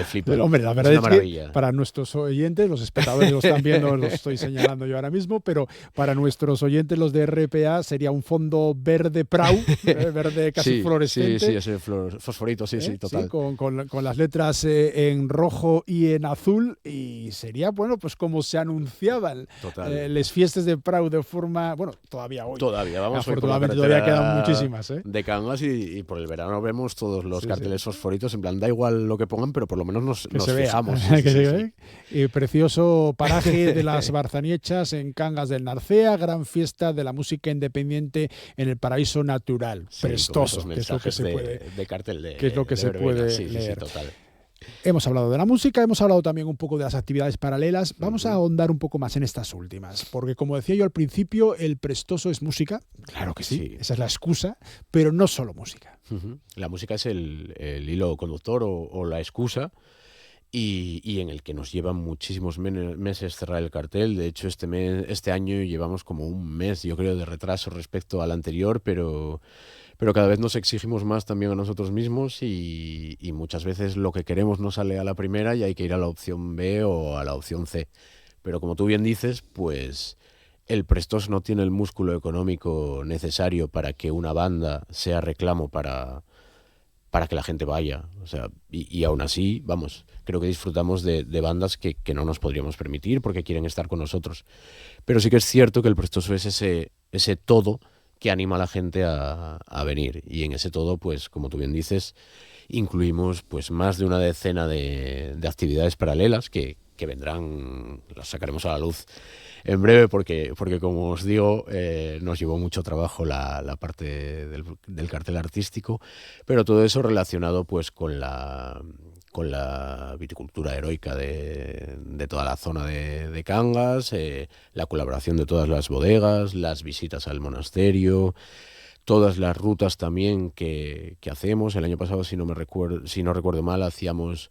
flipa. Pero, hombre, la verdad es es una que maravilla. para nuestros oyentes, los espectadores lo están viendo, lo estoy señalando yo ahora mismo, pero para nuestros oyentes, los de RPA, sería un fondo verde Prau, verde casi fluorescente. Sí, ese fosforito, sí, total. Sí, con las letras en rojo y en azul, y sería, bueno, pues como se anunciaban las fiestas de Prau de forma, bueno, todavía hoy. Todavía, vamos, afortunadamente todavía quedan muchísimas. De Cangas, y por el verano vemos todos los carteles fosforitos, en plan, da igual lo que pongan, pero por lo menos nos fijamos. Y precioso paraje de las Barzaniechas en Cangas del Narcea, gran fiesta de la música independiente en el paraíso natural. Prestoso, que es lo que se puede, de cartel que es lo que se puede leer. Total. Hemos hablado de la música, hemos hablado también un poco de las actividades paralelas. Vamos a ahondar un poco más en estas últimas, porque como decía yo al principio, el prestoso es música, claro que sí, esa es la excusa, pero no solo música. La música es el hilo conductor o la excusa, y en el que nos llevan muchísimos meses cerrar el cartel. De hecho, este año llevamos como un mes, yo creo, de retraso respecto al anterior, pero cada vez nos exigimos más también a nosotros mismos, y muchas veces lo que queremos no sale a la primera y hay que ir a la opción B o a la opción C. Pero como tú bien dices, pues el prestoso no tiene el músculo económico necesario para que una banda sea reclamo para que la gente vaya. O sea, y aún así, vamos, creo que disfrutamos de bandas que no nos podríamos permitir porque quieren estar con nosotros. Pero sí que es cierto que el prestoso es ese todo que anima a la gente a venir, y en ese todo, pues como tú bien dices, incluimos pues más de una decena de actividades paralelas que vendrán, las sacaremos a la luz en breve, porque como os digo, nos llevó mucho trabajo la parte del cartel artístico, pero todo eso relacionado pues con la viticultura heroica de toda la zona de Cangas, la colaboración de todas las bodegas, las visitas al monasterio, todas las rutas también que hacemos. El año pasado, si no recuerdo mal, hacíamos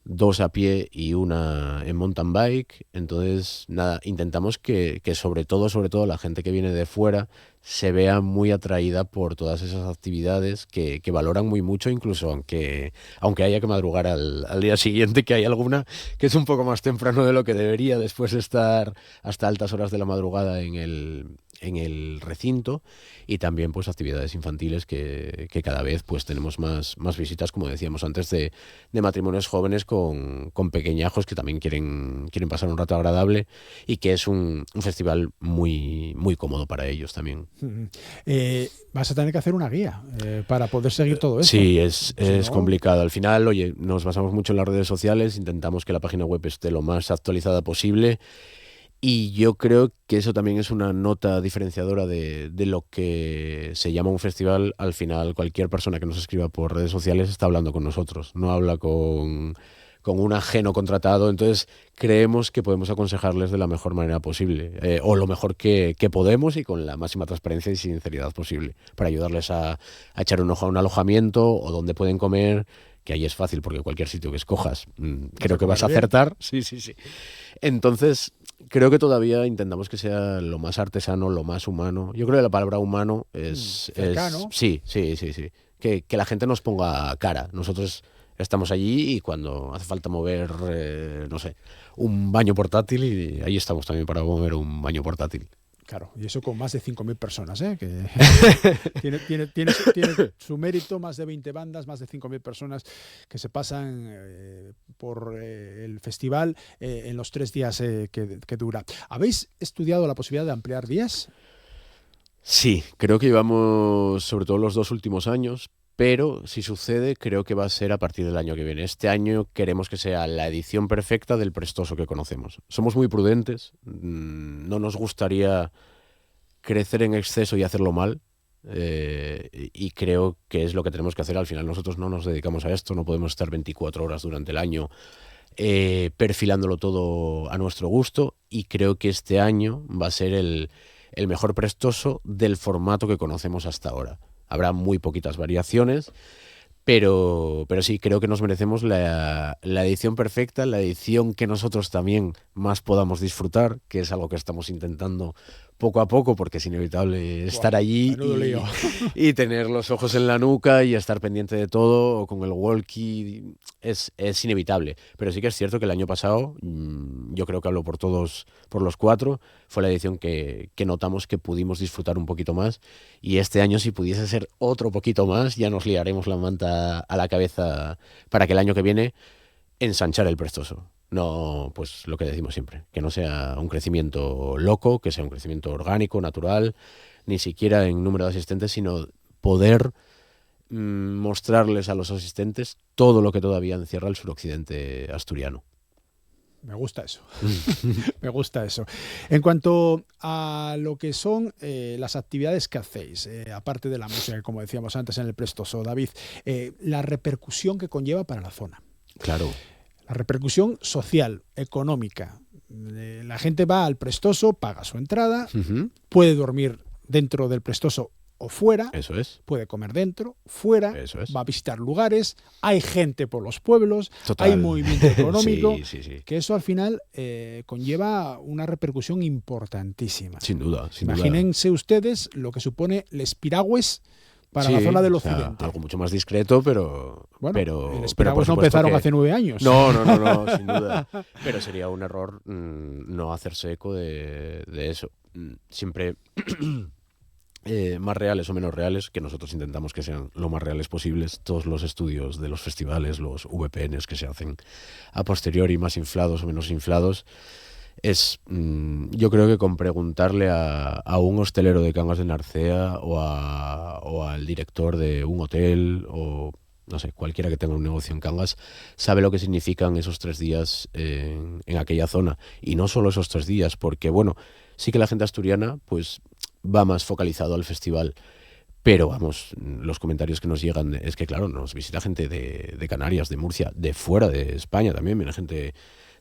2 a pie y una en mountain bike. Entonces, nada, intentamos que sobre todo la gente que viene de fuera se vea muy atraída por todas esas actividades que valoran muy mucho, incluso aunque haya que madrugar al día siguiente, que hay alguna que es un poco más temprano de lo que debería, después de estar hasta altas horas de la madrugada en en el recinto, y también pues actividades infantiles que cada vez pues tenemos más visitas, como decíamos antes, de matrimonios jóvenes con pequeñajos que también quieren pasar un rato agradable, y que es un festival muy, muy cómodo para ellos también. Vas a tener que hacer una guía para poder seguir todo esto. Sí, es complicado. Al final, oye, nos basamos mucho en las redes sociales, intentamos que la página web esté lo más actualizada posible, y yo creo que eso también es una nota diferenciadora de lo que se llama un festival. Al final, cualquier persona que nos escriba por redes sociales está hablando con nosotros, no habla con un ajeno contratado. Entonces creemos que podemos aconsejarles de la mejor manera posible, o lo mejor que podemos, y con la máxima transparencia y sinceridad posible, para ayudarles a echar un ojo a un alojamiento o dónde pueden comer, que ahí es fácil porque cualquier sitio que escojas creo que vas a acertar. Sí. Entonces creo que todavía intentamos que sea lo más artesano, lo más humano. Yo creo que la palabra humano es cercano. Sí. Que la gente nos ponga cara. Nosotros estamos allí, y cuando hace falta mover, no sé, un baño portátil, y ahí estamos también para mover un baño portátil. Claro, y eso con más de 5.000 personas, que tiene su mérito, más de 20 bandas, más de 5.000 personas que se pasan por el festival en los 3 días que dura. ¿Habéis estudiado la posibilidad de ampliar días? Sí, creo que llevamos sobre todo los 2 últimos años, pero si sucede, creo que va a ser a partir del año que viene. Este año queremos que sea la edición perfecta del Prestoso que conocemos. Somos muy prudentes, no nos gustaría crecer en exceso y hacerlo mal, y creo que es lo que tenemos que hacer. Al final nosotros no nos dedicamos a esto, no podemos estar 24 horas durante el año perfilándolo todo a nuestro gusto, y creo que este año va a ser el mejor Prestoso del formato que conocemos hasta ahora. Habrá muy poquitas variaciones, pero sí, creo que nos merecemos la edición perfecta, la edición que nosotros también más podamos disfrutar, que es algo que estamos intentando poco a poco, porque es inevitable estar allí y tener los ojos en la nuca y estar pendiente de todo, o con el walkie, es inevitable. Pero sí que es cierto que el año pasado, yo creo que hablo por todos, por los 4, fue la edición que notamos que pudimos disfrutar un poquito más, y este año, si pudiese ser otro poquito más, ya nos liaremos la manta a la cabeza para que el año que viene ensanchar el Prestoso. No, pues lo que decimos siempre, que no sea un crecimiento loco, que sea un crecimiento orgánico, natural, ni siquiera en número de asistentes, sino poder mostrarles a los asistentes todo lo que todavía encierra el suroccidente asturiano. Me gusta eso. Me gusta eso. En cuanto a lo que son las actividades que hacéis, aparte de la música, como decíamos antes en el Prestoso, David, la repercusión que conlleva para la zona. Claro. La repercusión social, económica. La gente va al Prestoso, paga su entrada, puede dormir dentro del Prestoso o fuera, eso es, puede comer dentro, fuera, eso es, va a visitar lugares, hay gente por los pueblos, total, hay movimiento económico, sí. Que eso al final conlleva una repercusión importantísima. Sin duda. Imagínense ustedes lo que supone Les Piragües para la zona del occidente. Algo mucho más discreto, pero... Bueno, Les Piragües no empezaron hace 9 años. No, sin duda. Pero sería un error no hacerse eco de eso. Siempre... más reales o menos reales, que nosotros intentamos que sean lo más reales posibles. Todos los estudios de los festivales, los VPNs que se hacen a posteriori, más inflados o menos inflados, yo creo que con preguntarle a un hostelero de Cangas de Narcea o al director de un hotel, o no sé, cualquiera que tenga un negocio en Cangas, sabe lo que significan esos 3 días en aquella zona. Y no solo esos 3 días, porque bueno, sí que la gente asturiana pues va más focalizado al festival, pero vamos, los comentarios que nos llegan es que claro, nos visita gente de Canarias, de Murcia, de fuera de España también, viene gente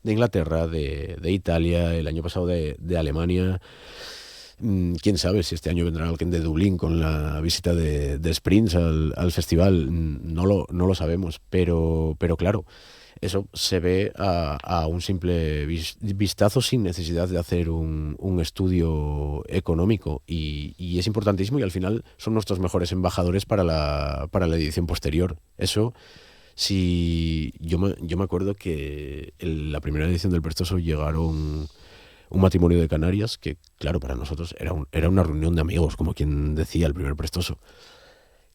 de Inglaterra, de Italia, el año pasado de Alemania. Quién sabe si este año vendrá alguien de Dublín con la visita de Sprints al festival. No lo sabemos, pero claro, eso se ve a un simple vistazo, sin necesidad de hacer un estudio económico, y es importantísimo, y al final son nuestros mejores embajadores para la edición posterior. Eso, si yo me acuerdo que en la primera edición del Prestoso llegaron un matrimonio de Canarias que, claro, para nosotros era una reunión de amigos, como quien decía, el primer prestoso.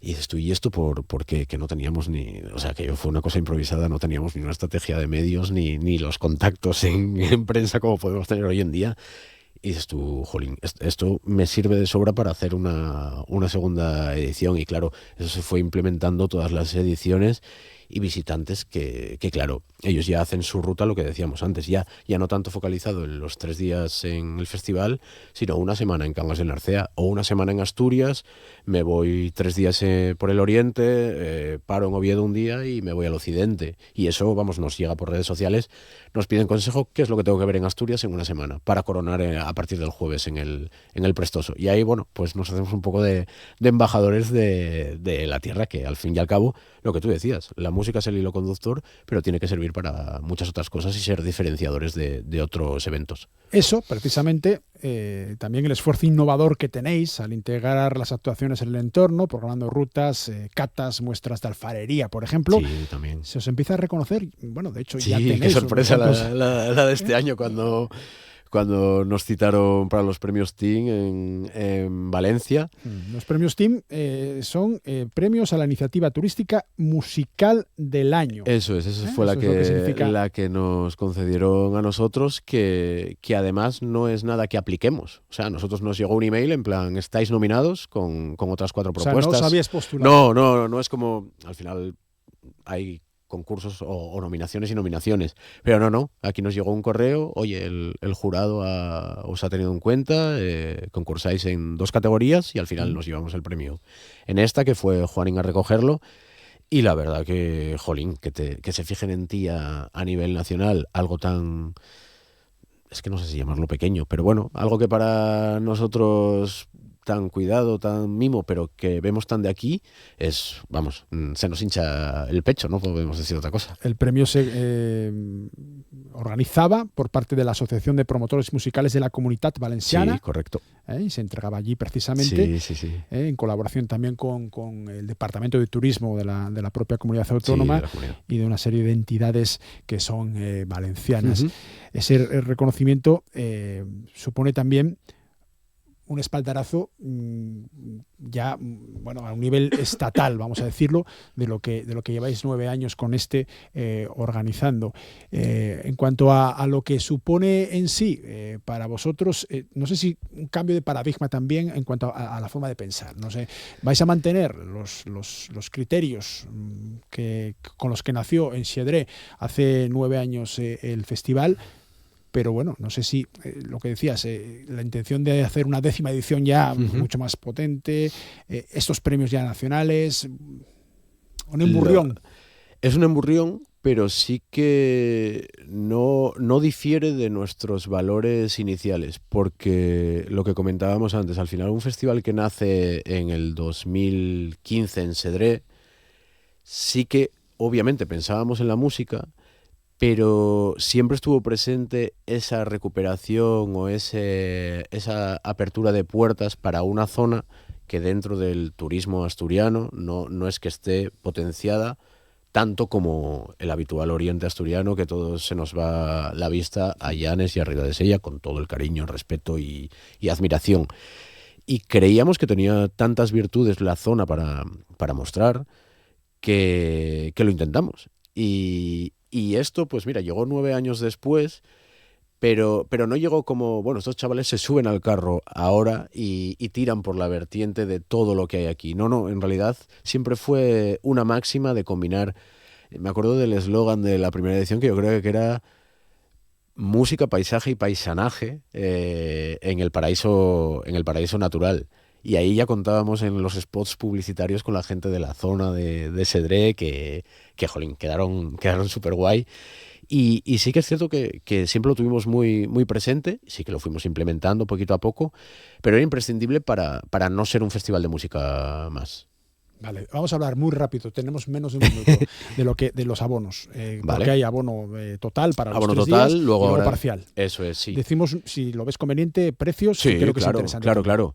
Y dices tú, ¿y esto por qué? Que no teníamos ni... O sea, que fue una cosa improvisada, no teníamos ni una estrategia de medios, ni los contactos en prensa como podemos tener hoy en día. Y dices tú, jolín, esto me sirve de sobra para hacer una segunda edición. Y claro, eso se fue implementando todas las ediciones y visitantes que claro, ellos ya hacen su ruta, lo que decíamos antes, ya no tanto focalizado en los 3 días en el festival, sino una semana en Cangas del Narcea o una semana en Asturias, me voy 3 días por el oriente, paro en Oviedo un día y me voy al occidente. Y eso, vamos, nos llega por redes sociales, nos piden consejo qué es lo que tengo que ver en Asturias en una semana, para coronar a partir del jueves en el Prestoso. Y ahí, bueno, pues nos hacemos un poco de embajadores de la tierra, que al fin y al cabo, lo que tú decías, la música es el hilo conductor, pero tiene que servir para muchas otras cosas y ser diferenciadores de otros eventos. Eso, precisamente, también el esfuerzo innovador que tenéis al integrar las actuaciones en el entorno, programando rutas, catas, muestras de alfarería, por ejemplo. Sí, también. Se os empieza a reconocer, bueno, de hecho sí, ya tenéis... qué sorpresa la de este año cuando nos citaron para los premios TEAM en Valencia. Los premios TEAM son premios a la iniciativa turística musical del año. Eso es, esa fue la que nos concedieron a nosotros, que además no es nada que apliquemos. O sea, a nosotros nos llegó un email en plan, estáis nominados con otras 4 propuestas. O sea, no os habíais postulado. No es como, al final hay concursos o nominaciones y nominaciones. Pero no, aquí nos llegó un correo, oye, el jurado os ha tenido en cuenta, concursáis en 2 categorías y al final nos llevamos el premio en esta, que fue Juanín a recogerlo. Y la verdad que, jolín, que se fijen en ti a nivel nacional, algo tan... Es que no sé si llamarlo pequeño, pero bueno, algo que para nosotros... tan cuidado, tan mimo, pero que vemos tan de aquí, es, vamos, se nos hincha el pecho, no podemos decir otra cosa. El premio se organizaba por parte de la Asociación de Promotores Musicales de la Comunitat Valenciana. Sí, correcto. Y se entregaba allí precisamente, sí. En colaboración también con el Departamento de Turismo de la propia comunidad autónoma y de una serie de entidades que son valencianas. Ese reconocimiento supone también un espaldarazo ya, bueno, a un nivel estatal, vamos a decirlo, de lo que lleváis 9 años con organizando. En cuanto a lo que supone en sí para vosotros, no sé si un cambio de paradigma también en cuanto a la forma de pensar. No sé, ¿vais a mantener los criterios con los que nació en Xedré hace 9 años el festival? Pero bueno, no sé si lo que decías, la intención de hacer una 10ª edición ya mucho más potente, estos premios ya nacionales, un emburrión. Es un emburrión, pero sí que no difiere de nuestros valores iniciales, porque lo que comentábamos antes, al final un festival que nace en el 2015 en Xedré, sí que obviamente pensábamos en la música, pero siempre estuvo presente esa recuperación o esa apertura de puertas para una zona que dentro del turismo asturiano no es que esté potenciada tanto como el habitual oriente asturiano, que todo se nos va la vista a Llanes y a Ribadesella, con todo el cariño, respeto y admiración. Y creíamos que tenía tantas virtudes la zona para mostrar que lo intentamos. Y esto, pues mira, llegó 9 años después, pero no llegó como, bueno, estos chavales se suben al carro ahora y tiran por la vertiente de todo lo que hay aquí. No, en realidad siempre fue una máxima de combinar. Me acuerdo del eslogan de la primera edición, que yo creo que era música, paisaje y paisanaje en el paraíso natural. Y ahí ya contábamos en los spots publicitarios con la gente de la zona de Xedré que jolín, quedaron súper guay. Y sí que es cierto que siempre lo tuvimos muy, muy presente, sí que lo fuimos implementando poquito a poco, pero era imprescindible para no ser un festival de música más. Vale, vamos a hablar muy rápido, tenemos menos de un minuto de los abonos, Vale. porque hay abono total para Abono los 3 total, días luego y ahora- parcial. Eso es, sí. Decimos, si lo ves conveniente, precios, Sí, creo que claro, es interesante. claro.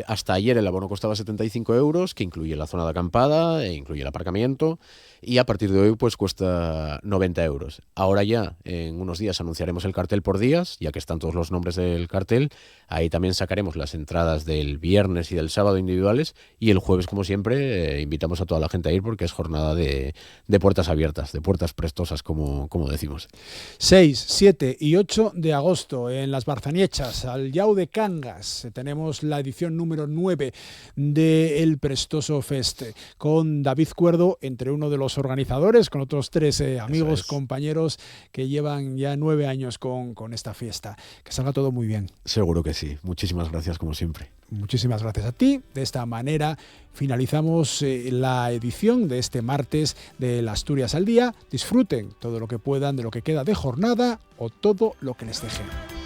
Hasta ayer el abono costaba 75 euros, que incluye la zona de acampada, e incluye el aparcamiento, y a partir de hoy pues cuesta 90 euros. Ahora ya, en unos días, anunciaremos el cartel por días, ya que están todos los nombres del cartel. Ahí también sacaremos las entradas del viernes y del sábado individuales, y el jueves, como siempre, invitamos a toda la gente a ir porque es jornada de puertas abiertas, de puertas prestosas, como decimos. 6, 7 y 8 de agosto en las Barzaniechas, al Llau de Cangas, tenemos la edición número 9 del Prestoso Fest, con David Cuerdo entre uno de los organizadores, con otros 3 amigos, es. compañeros que llevan ya 9 años con esta fiesta. Que salga todo muy bien. Seguro que sí. Muchísimas gracias, como siempre. Muchísimas gracias a ti. De esta manera finalizamos la edición de este martes de Asturias al Día. Disfruten todo lo que puedan de lo que queda de jornada o todo lo que les dejen.